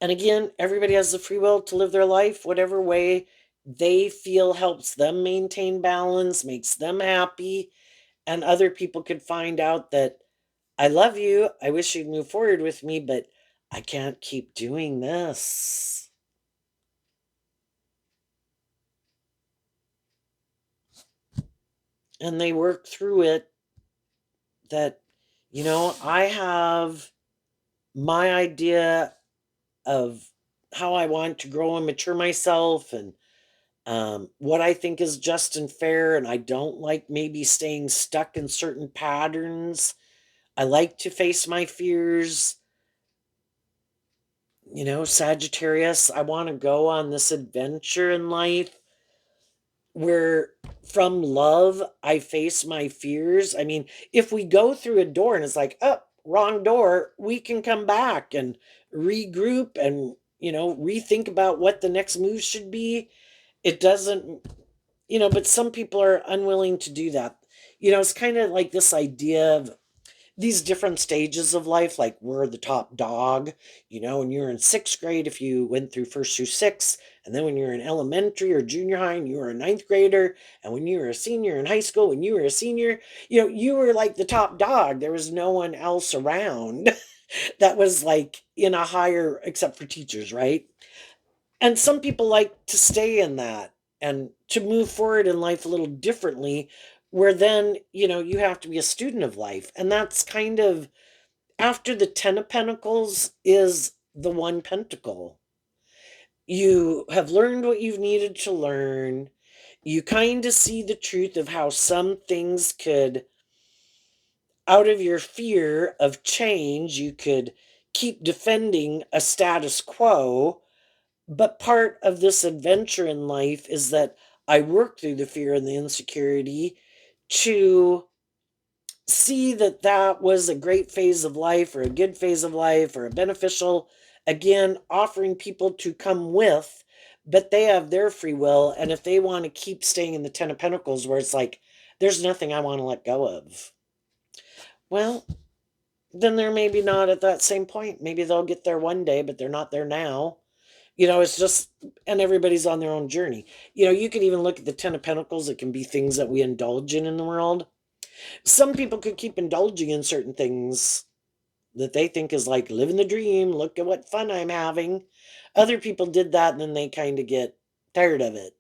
And again, everybody has the free will to live their life whatever way they feel helps them maintain balance, makes them happy. And other people could find out that I love you. I wish you'd move forward with me, but I can't keep doing this. And they work through it that, I have my idea of how I want to grow and mature myself and what I think is just and fair. And I don't like maybe staying stuck in certain patterns. I like to face my fears. Sagittarius, I want to go on this adventure in life where from love I face my fears. I mean, if we go through a door and it's like, oh, wrong door, we can come back and regroup and, rethink about what the next move should be. It doesn't, but some people are unwilling to do that. It's kind of like this idea of these different stages of life, like we're the top dog, when you're in sixth grade, if you went through first through sixth, and then when you're in elementary or junior high and you were a ninth grader, and when you were a senior in high school, when you were a senior, you were like the top dog. There was no one else around that was like in a higher, except for teachers, right? And some people like to stay in that and to move forward in life a little differently, where then, you have to be a student of life. And that's kind of after the 10 of Pentacles is the one pentacle. You have learned what you've needed to learn. You kind of see the truth of how some things could, out of your fear of change, you could keep defending a status quo. But part of this adventure in life is that I work through the fear and the insecurity to see that that was a great phase of life or a good phase of life or a beneficial, again, offering people to come with, but they have their free will. And if they want to keep staying in the 10 of Pentacles, where it's like, there's nothing I want to let go of, well, then they're maybe not at that same point. Maybe they'll get there one day, but they're not there now. It's just, and everybody's on their own journey. You could even look at the 10 of Pentacles. It can be things that we indulge in the world. Some people could keep indulging in certain things that they think is like living the dream. Look at what fun I'm having. Other people did that and then they kind of get tired of it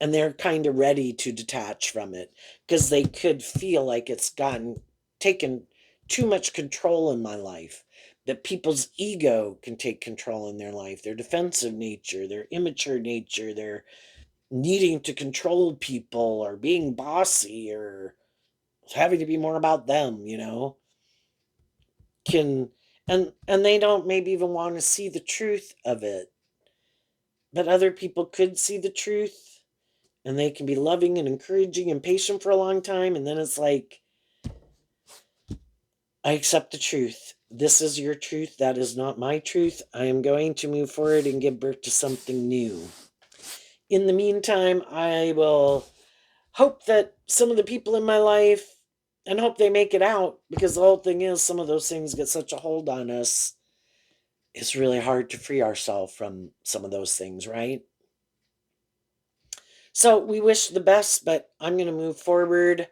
and they're kind of ready to detach from it because they could feel like it's gotten taken too much control in my life, that people's ego can take control in their life, their defensive nature, their immature nature, their needing to control people or being bossy or having to be more about them, can, And they don't maybe even want to see the truth of it, but other people could see the truth, and they can be loving and encouraging and patient for a long time, and then it's like, I accept the truth. This is your truth. That is not my truth. I am going to move forward and give birth to something new. In the meantime, I will hope that some of the people in my life, and hope they make it out, because the whole thing is, some of those things get such a hold on us. It's really hard to free ourselves from some of those things, right? So we wish the best, but I'm going to move forward.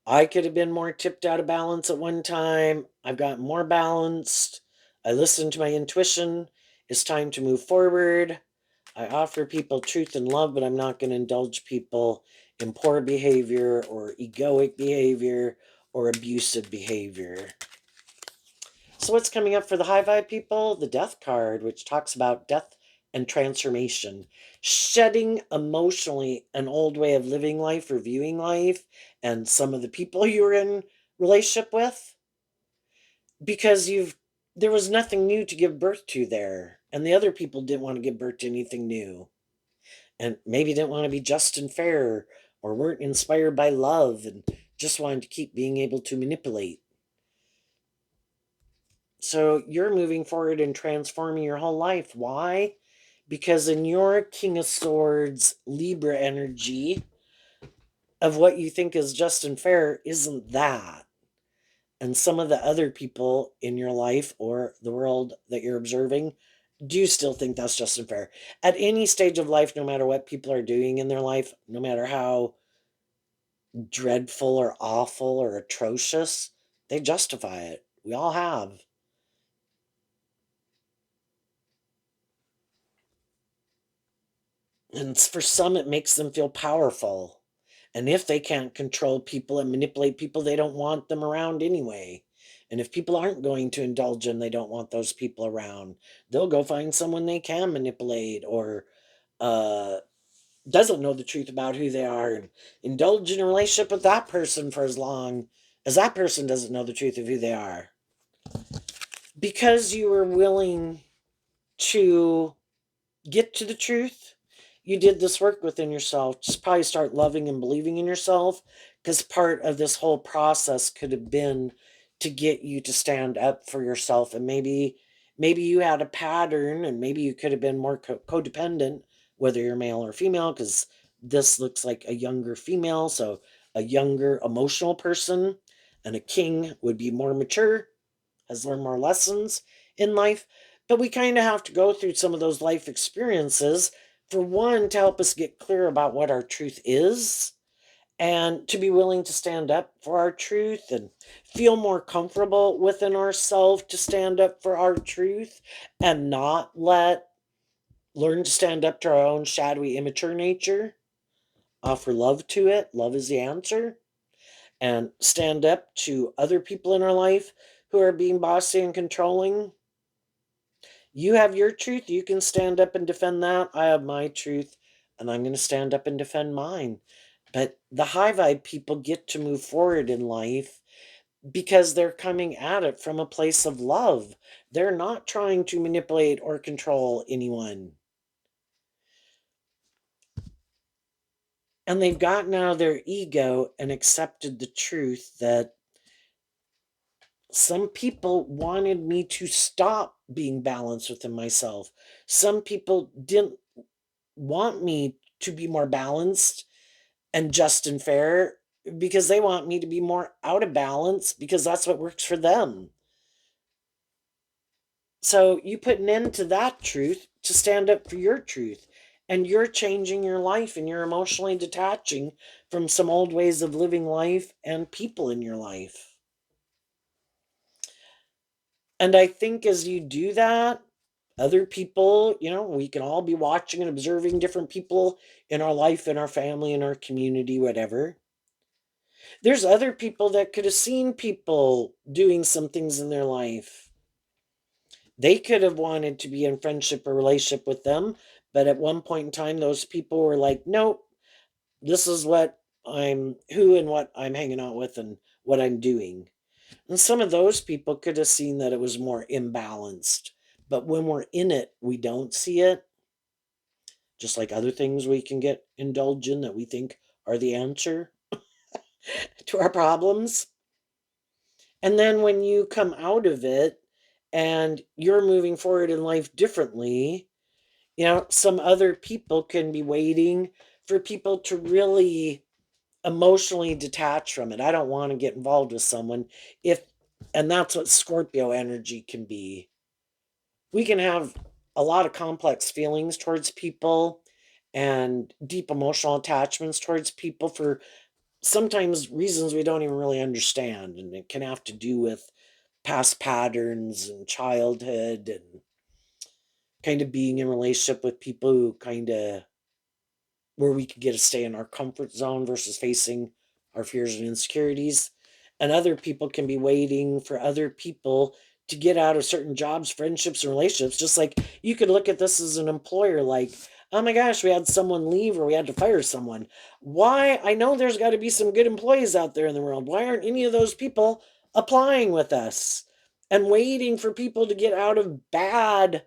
I could have been more tipped out of balance at one time. I've gotten more balanced. I listened to my intuition. It's time to move forward. I offer people truth and love, but I'm not going to indulge people in poor behavior or egoic behavior or abusive behavior. So, what's coming up for the high vibe people? The death card, which talks about death and transformation, shedding emotionally an old way of living life or viewing life, and some of the people you're in relationship with, because there was nothing new to give birth to there, and the other people didn't want to give birth to anything new, and maybe didn't want to be just and fair, or weren't inspired by love, and just wanted to keep being able to manipulate. So you're moving forward and transforming your whole life. Why? Because in your King of Swords Libra energy of what you think is just and fair isn't that. And some of the other people in your life or the world that you're observing do still think that's just and fair. At any stage of life, no matter what people are doing in their life, no matter how dreadful or awful or atrocious, they justify it. We all have. And for some, it makes them feel powerful. And if they can't control people and manipulate people, they don't want them around anyway. And if people aren't going to indulge them, they don't want those people around. They'll go find someone they can manipulate, or uh, doesn't know the truth about who they are, and indulge in a relationship with that person for as long as that person doesn't know the truth of who they are. Because you were willing to get to the truth, you did this work within yourself. Just probably start loving and believing in yourself, because part of this whole process could have been to get you to stand up for yourself. And maybe you had a pattern, and maybe you could have been more codependent, whether you're male or female, because this looks like a younger female, so a younger emotional person. And a king would be more mature, has learned more lessons in life. But we kind of have to go through some of those life experiences, for one, to help us get clear about what our truth is, and to be willing to stand up for our truth and feel more comfortable within ourselves to stand up for our truth, and not learn to stand up to our own shadowy, immature nature, offer love to it. Love is the answer. And stand up to other people in our life who are being bossy and controlling. You have your truth. You can stand up and defend that. I have my truth, and I'm going to stand up and defend mine. But the high vibe people get to move forward in life because they're coming at it from a place of love. They're not trying to manipulate or control anyone. And they've gotten out of their ego and accepted the truth that some people wanted me to stop being balanced within myself. Some people didn't want me to be more balanced and just and fair, because they want me to be more out of balance, because that's what works for them. So you put an end to that truth to stand up for your truth. And you're changing your life, and you're emotionally detaching from some old ways of living life and people in your life. And I think as you do that, other people, we can all be watching and observing different people in our life, in our family, in our community, whatever. There's other people that could have seen people doing some things in their life. They could have wanted to be in friendship or relationship with them, but at one point in time, those people were like, nope, this is what I'm, who and what I'm hanging out with and what I'm doing. And some of those people could have seen that it was more imbalanced. But when we're in it, we don't see it, just like other things we can get indulged in that we think are the answer to our problems. And then when you come out of it and you're moving forward in life differently, some other people can be waiting for people to really emotionally detach from it. I don't want to get involved with someone if, and that's what Scorpio energy can be. We can have a lot of complex feelings towards people and deep emotional attachments towards people for sometimes reasons we don't even really understand. And it can have to do with past patterns and childhood and kind of being in relationship with people who kind of where we could get to stay in our comfort zone versus facing our fears and insecurities. And other people can be waiting for other people to get out of certain jobs, friendships, and relationships. Just like you could look at this as an employer, like, oh my gosh, we had someone leave or we had to fire someone. Why? I know there's got to be some good employees out there in the world. Why aren't any of those people applying with us and waiting for people to get out of bad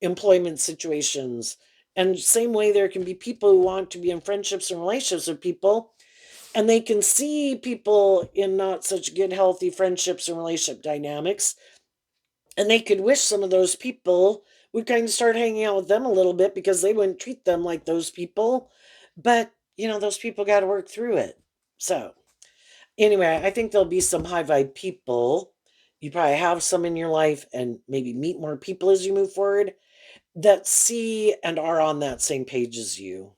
employment situations? And same way there can be people who want to be in friendships and relationships with people and they can see people in not such good healthy friendships and relationship dynamics and they could wish some of those people would kind of start hanging out with them a little bit because they wouldn't treat them like those people. But those people got to work through it. So anyway, I think there'll be some high vibe people. You probably have some in your life and maybe meet more people as you move forward that see and are on that same page as you,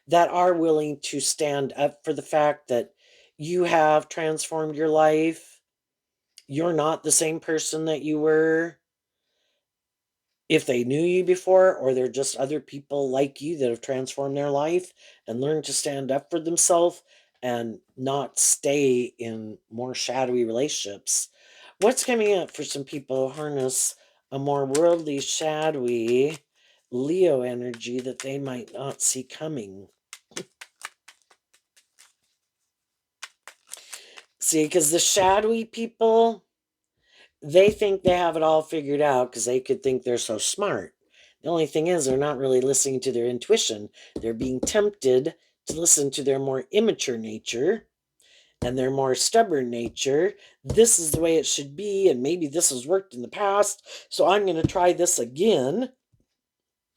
that are willing to stand up for the fact that you have transformed your life. You're not the same person that you were if they knew you before, or they're just other people like you that have transformed their life and learned to stand up for themselves and not stay in more shadowy relationships. What's coming up for some people who harness a more worldly, shadowy Leo energy that they might not see coming? See, because the shadowy people, they think they have it all figured out because they could think they're so smart. The only thing is, they're not really listening to their intuition. They're being tempted to listen to their more immature nature and their more stubborn nature. This is the way it should be, and maybe this has worked in the past, so I'm going to try this again.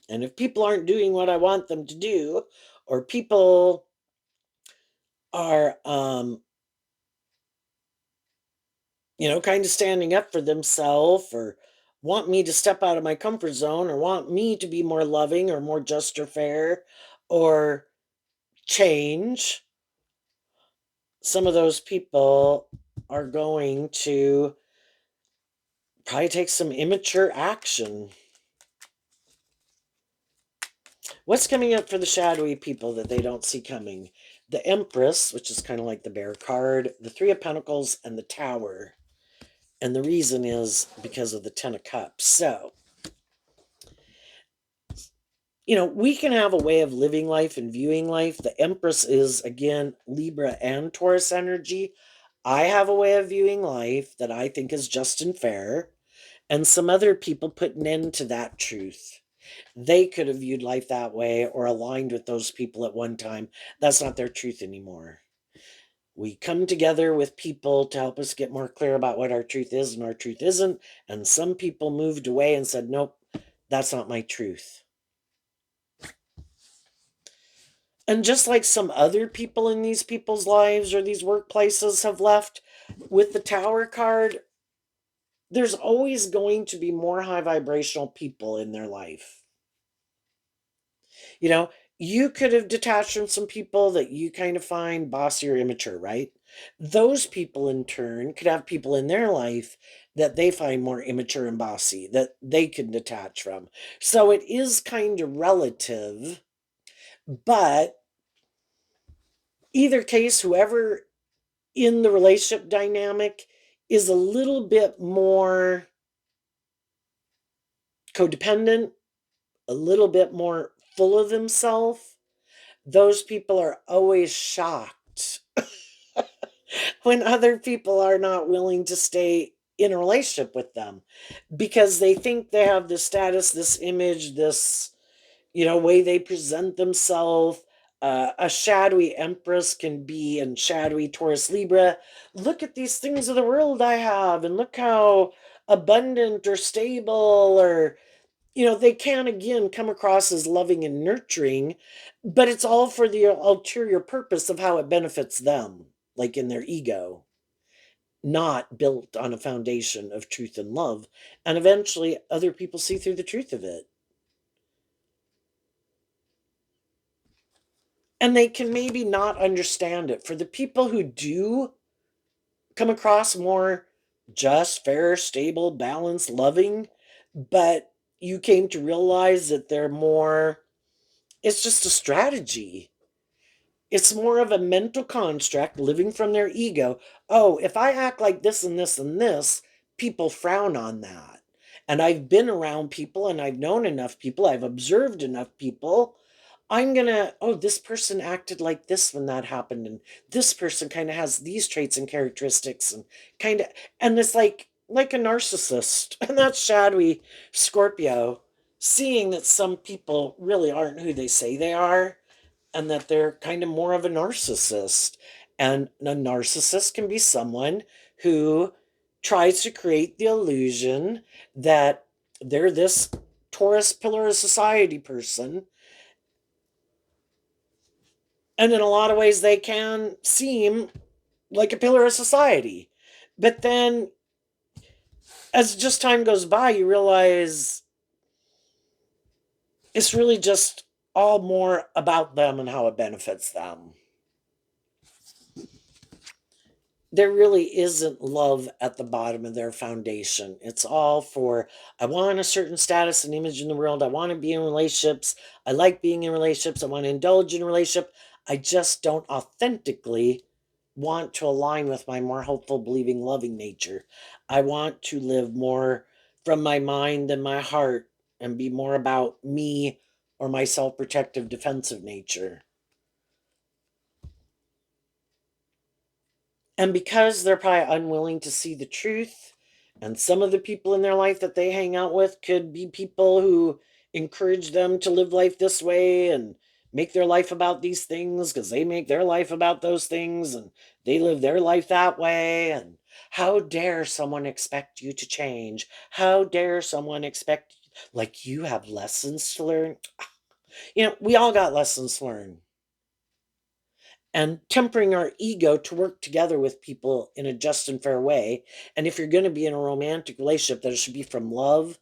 And if people aren't doing what I want them to do, or people are kind of standing up for themselves or want me to step out of my comfort zone or want me to be more loving or more just or fair or change, some of those people are going to probably take some immature action. What's coming up for the shadowy people that they don't see coming? The Empress, which is kind of like the Bear card, the Three of Pentacles, and the Tower. And the reason is because of the Ten of Cups. So, we can have a way of living life and viewing life. The Empress is, again, Libra and Taurus energy. I have a way of viewing life that I think is just and fair, and some other people put an end to that truth. They could have viewed life that way or aligned with those people at one time. That's not their truth anymore. We come together with people to help us get more clear about what our truth is and our truth isn't. And some people moved away and said, nope, that's not my truth. And just like some other people in these people's lives or these workplaces have left with the Tower card, there's always going to be more high vibrational people in their life. You know, you could have detached from some people that you kind of find bossy or immature, right? Those people in turn could have people in their life that they find more immature and bossy that they can detach from. So it is kind of relative, but either case, whoever in the relationship dynamic is a little bit more codependent, a little bit more full of themselves, those people are always shocked when other people are not willing to stay in a relationship with them because they think they have this status, this image, this, way they present themselves. A shadowy Empress can be in shadowy Taurus Libra. Look at these things of the world I have, and look how abundant or stable, or, they can again come across as loving and nurturing, but it's all for the ulterior purpose of how it benefits them, like in their ego, not built on a foundation of truth and love. And eventually, other people see through the truth of it. And they can maybe not understand it. For the people who do come across more just, fair, stable, balanced, loving, but you came to realize that they're more, it's just a strategy. It's more of a mental construct living from their ego. Oh, if I act like this and this and this, people frown on that. And I've been around people and I've known enough people, I've observed enough people. I'm gonna, oh, this person acted like this when that happened, and this person kind of has these traits and characteristics, and kind of, and it's like a narcissist, and that's shadowy Scorpio, seeing that some people really aren't who they say they are, and that they're kind of more of a narcissist. And a narcissist can be someone who tries to create the illusion that they're this Taurus pillar of society person. And in a lot of ways, they can seem like a pillar of society. But then, as just time goes by, you realize it's really just all more about them and how it benefits them. There really isn't love at the bottom of their foundation. It's all for, I want a certain status and image in the world. I want to be in relationships. I like being in relationships. I want to indulge in a relationship. I just don't authentically want to align with my more hopeful, believing, loving nature. I want to live more from my mind than my heart and be more about me or my self protective, defensive nature. And because they're probably unwilling to see the truth, and some of the people in their life that they hang out with could be people who encourage them to live life this way and make their life about these things because they make their life about those things and they live their life that way. And how dare someone expect you to change? How dare someone expect, like, you have lessons to learn? We all got lessons to learn, and tempering our ego to work together with people in a just and fair way. And if you're going to be in a romantic relationship, that it should be from love.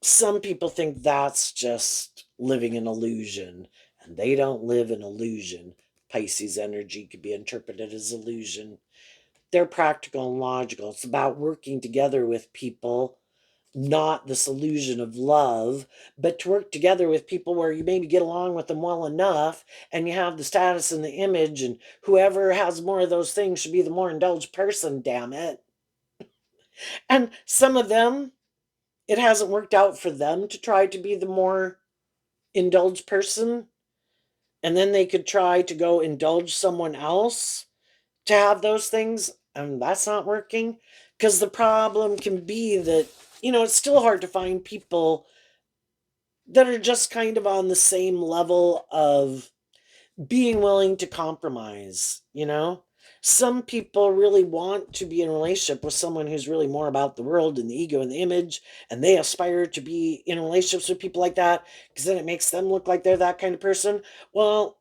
Some people think that's just living an illusion, and they don't live an illusion. Pisces energy could be interpreted as illusion. They're practical and logical. It's about working together with people, not this illusion of love, but to work together with people where you maybe get along with them well enough and you have the status and the image, and whoever has more of those things should be the more indulged person, damn it. And some of them, it hasn't worked out for them to try to be the more indulged person. And then they could try to go indulge someone else to have those things, and that's not working. Because the problem can be that, it's still hard to find people that are just kind of on the same level of being willing to compromise. Some people really want to be in a relationship with someone who's really more about the world and the ego and the image, and they aspire to be in relationships with people like that because then it makes them look like they're that kind of person. Well,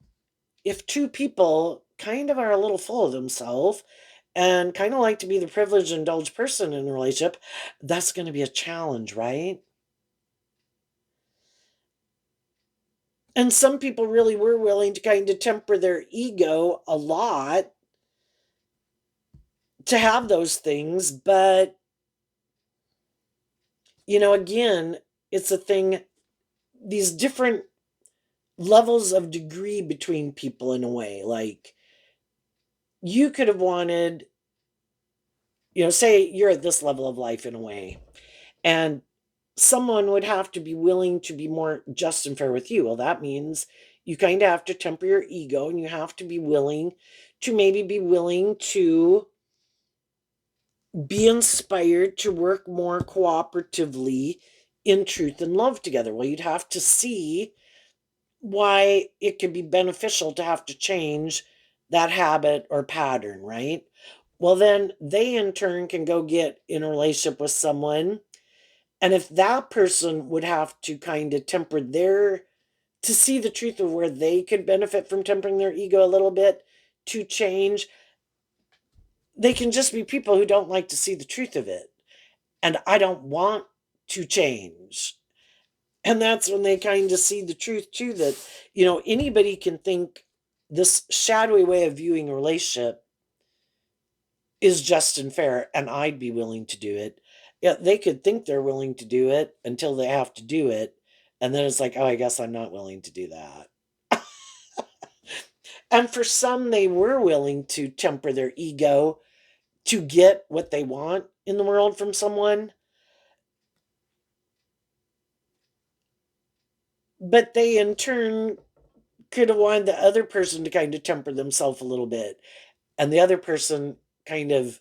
if two people kind of are a little full of themselves and kind of like to be the privileged, indulged person in a relationship, that's going to be a challenge, right? And some people really were willing to kind of temper their ego a lot to have those things. But, again, it's a thing, these different levels of degree between people in a way. Like, you could have wanted, say you're at this level of life in a way, and someone would have to be willing to be more just and fair with you. Well, that means You kind of have to temper your ego, and you have to be willing to maybe be willing to be inspired to work more cooperatively in truth and love together. Well, you'd have to see why it could be beneficial to have to change that habit or pattern, right? Well, then they in turn can go get in a relationship with someone. And if that person would have to kind of temper their, to see the truth of where they could benefit from tempering their ego a little bit to change, they can just be people who don't like to see the truth of it. And I don't want to change. And that's when they kind of see the truth too, that, anybody can think this shadowy way of viewing a relationship is just and fair, and I'd be willing to do it. Yeah, they could think they're willing to do it until they have to do it. And then it's like, oh, I guess I'm not willing to do that. And for some, they were willing to temper their ego to get what they want in the world from someone, but they in turn could have wanted the other person to kind of temper themselves a little bit. And the other person kind of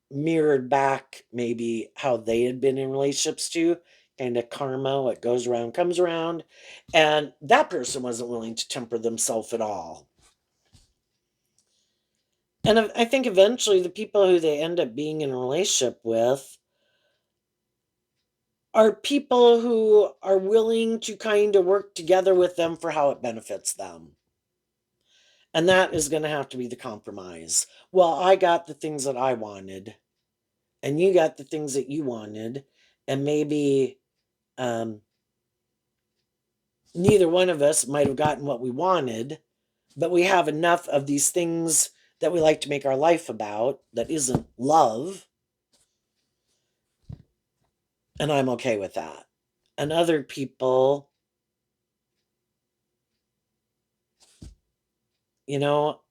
mirrored back maybe how they had been in relationships too, kind of karma, what goes around comes around. And that person wasn't willing to temper themselves at all. And I think eventually the people who they end up being in a relationship with are people who are willing to kind of work together with them for how it benefits them. And that is going to have to be the compromise. Well, I got the things that I wanted, and you got the things that you wanted, and maybe um, neither one of us might have gotten what we wanted, but we have enough of these things that we like to make our life about that isn't love, and I'm okay with that. And other people, you know,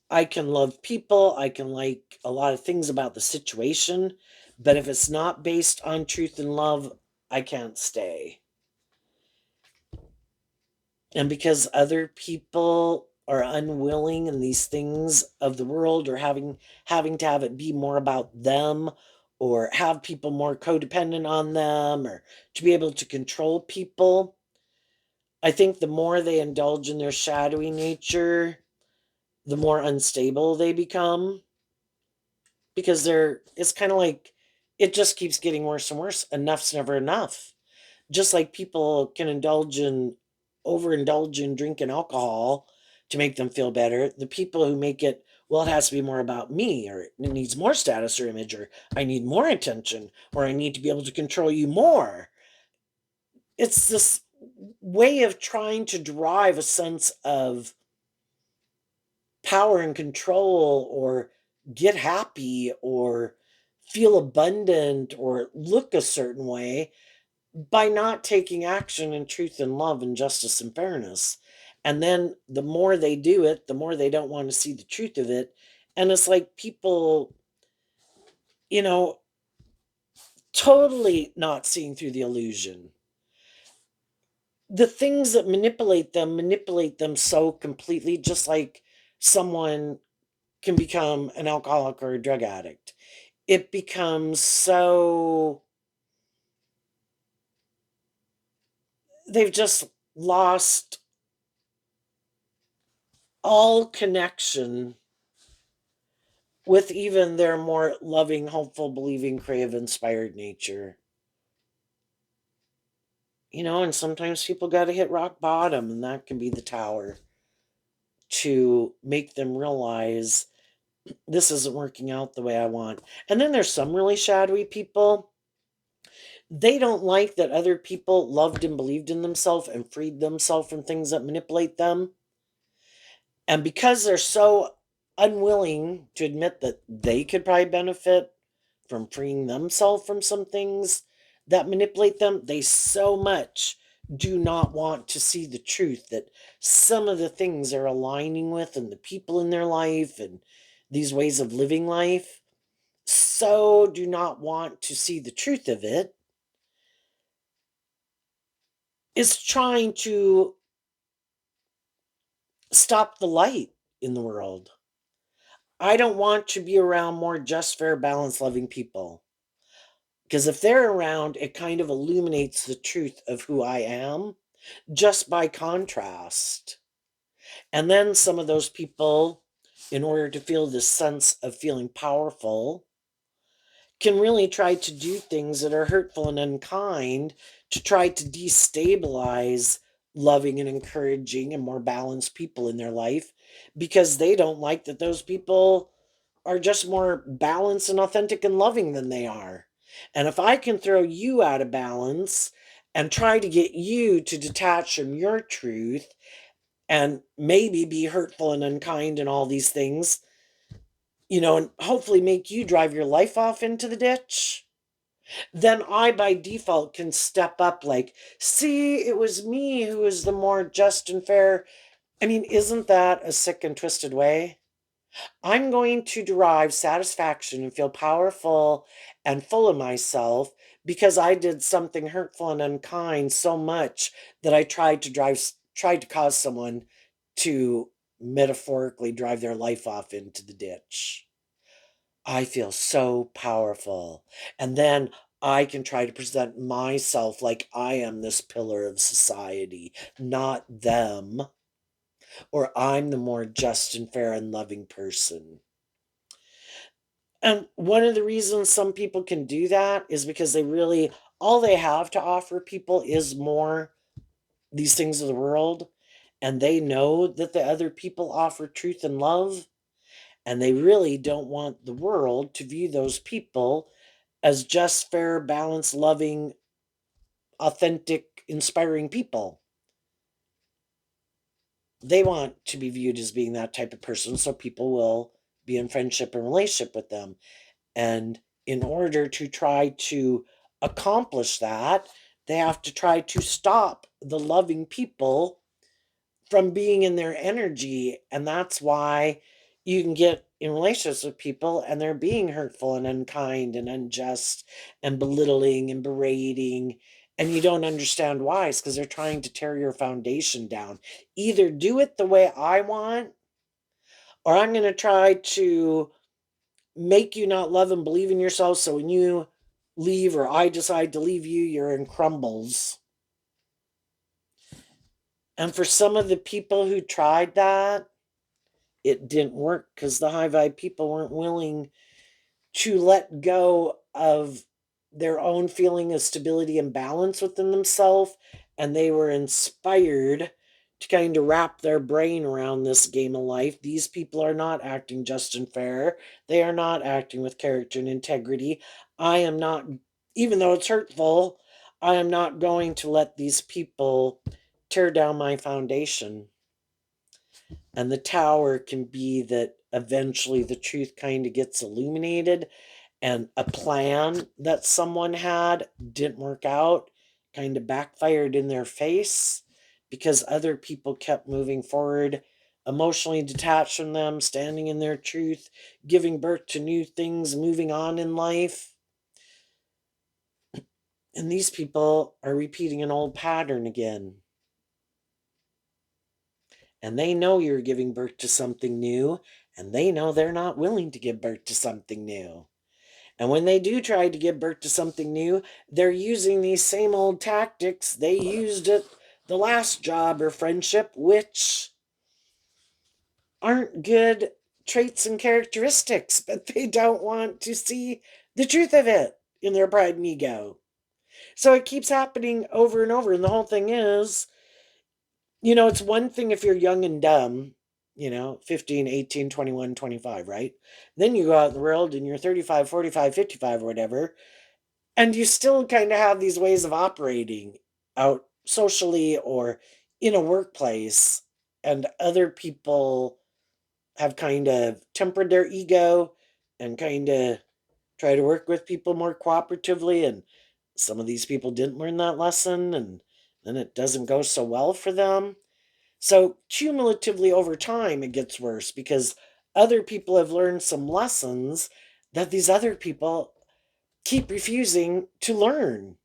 I can love people, I can like a lot of things about the situation, but if it's not based on truth and love, I can't stay. And because other people are unwilling in these things of the world, or having to have it be more about them, or have people more codependent on them, or to be able to control people, I think the more they indulge in their shadowy nature, the more unstable they become, because it's kind of like it just keeps getting worse and worse. Enough's never enough. Just like people can overindulge in drinking alcohol to make them feel better, the people who make it, well, it has to be more about me, or it needs more status or image, or I need more attention, or I need to be able to control you more. It's this way of trying to drive a sense of power and control, or get happy, or feel abundant, or look a certain way, by not taking action in truth and love and justice and fairness. And then the more they do it, the more they don't want to see the truth of it. And it's like people, you know, totally not seeing through the illusion. The things that manipulate them so completely, just like someone can become an alcoholic or a drug addict. It becomes so, they've just lost all connection with even their more loving, hopeful, believing, creative, inspired nature. And sometimes people got to hit rock bottom, and that can be the tower to make them realize this isn't working out the way I want. And then there's some really shadowy people. They don't like that other people loved and believed in themselves and freed themselves from things that manipulate them. And because they're so unwilling to admit that they could probably benefit from freeing themselves from some things that manipulate them, they so much do not want to see the truth that some of the things they're aligning with, and the people in their life, and these ways of living life, so do not want to see the truth of it, is trying to stop the light in the world. I don't want to be around more just, fair, balanced, loving people. Because if they're around, it kind of illuminates the truth of who I am just by contrast. And then some of those people, in order to feel this sense of feeling powerful, can really try to do things that are hurtful and unkind to try to destabilize loving and encouraging and more balanced people in their life because they don't like that those people are just more balanced and authentic and loving than they are. And if I can throw you out of balance and try to get you to detach from your truth and maybe be hurtful and unkind and all these things, and hopefully make you drive your life off into the ditch, then I by default can step up like, see, it was me who was the more just and fair. I mean, isn't that a sick and twisted way? I'm going to derive satisfaction and feel powerful and full of myself because I did something hurtful and unkind so much that I tried to cause someone to metaphorically drive their life off into the ditch. I feel so powerful. And then I can try to present myself like I am this pillar of society, not them, or I'm the more just and fair and loving person. And one of the reasons some people can do that is because all they have to offer people is more these things of the world. And they know that the other people offer truth and love. And they really don't want the world to view those people as just, fair, balanced, loving, authentic, inspiring people. They want to be viewed as being that type of person so people will be in friendship and relationship with them. And in order to try to accomplish that, they have to try to stop the loving people from being in their energy. And that's why you can get in relationships with people and they're being hurtful and unkind and unjust and belittling and berating. And you don't understand why. It's because they're trying to tear your foundation down. Either do it the way I want, or I'm going to try to make you not love and believe in yourself. So when you leave or I decide to leave you, you're in crumbles. And for some of the people who tried that, it didn't work because the high vibe people weren't willing to let go of their own feeling of stability and balance within themselves. And they were inspired to kind of wrap their brain around this game of life. These people are not acting just and fair. They are not acting with character and integrity. I am not, even though it's hurtful, I am not going to let these people tear down my foundation. And the tower can be that eventually the truth kind of gets illuminated and a plan that someone had didn't work out, kind of backfired in their face because other people kept moving forward, emotionally detached from them, standing in their truth, giving birth to new things, moving on in life. And these people are repeating an old pattern again. And they know you're giving birth to something new, and they know they're not willing to give birth to something new. And when they do try to give birth to something new, they're using these same old tactics they used at the last job or friendship, which aren't good traits and characteristics, but they don't want to see the truth of it in their pride and ego. So it keeps happening over and over. And the whole thing is, it's one thing if you're young and dumb, 15, 18, 21, 25, right? Then you go out in the world and you're 35, 45, 55, or whatever, and you still kind of have these ways of operating out socially or in a workplace, and other people have kind of tempered their ego and kind of try to work with people more cooperatively. And some of these people didn't learn that lesson, and then it doesn't go so well for them. So cumulatively over time, it gets worse because other people have learned some lessons that these other people keep refusing to learn.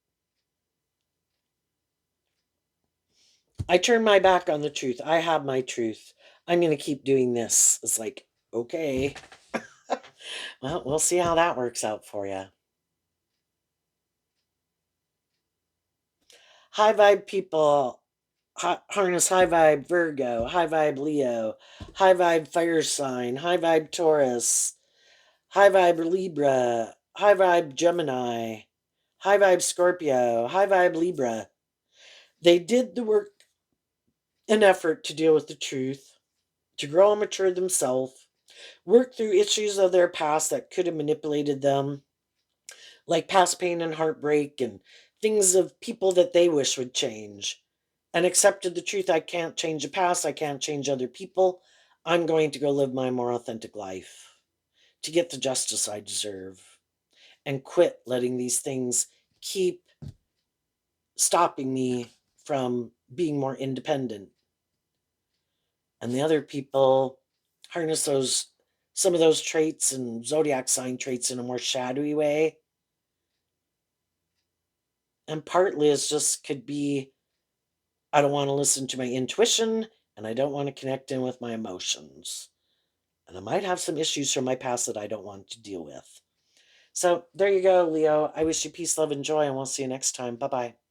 I turn my back on the truth. I have my truth. I'm going to keep doing this. It's like, okay, well, we'll see how that works out for you. High vibe people, harness high vibe Virgo, high vibe Leo, high vibe fire sign, high vibe Taurus, high vibe Libra, high vibe Gemini, high vibe Scorpio, high vibe Libra. They did the work and effort to deal with the truth, to grow and mature themselves, work through issues of their past that could have manipulated them, like past pain and heartbreak and things of people that they wish would change, and accepted the truth. I can't change the past, I can't change other people. I'm going to go live my more authentic life to get the justice I deserve and quit letting these things keep stopping me from being more independent. And the other people harness those some of those traits and zodiac sign traits in a more shadowy way. And partly it's just could be I don't want to listen to my intuition and I don't want to connect in with my emotions. And I might have some issues from my past that I don't want to deal with. So there you go, Leo. I wish you peace, love, and joy, and we'll see you next time. Bye bye.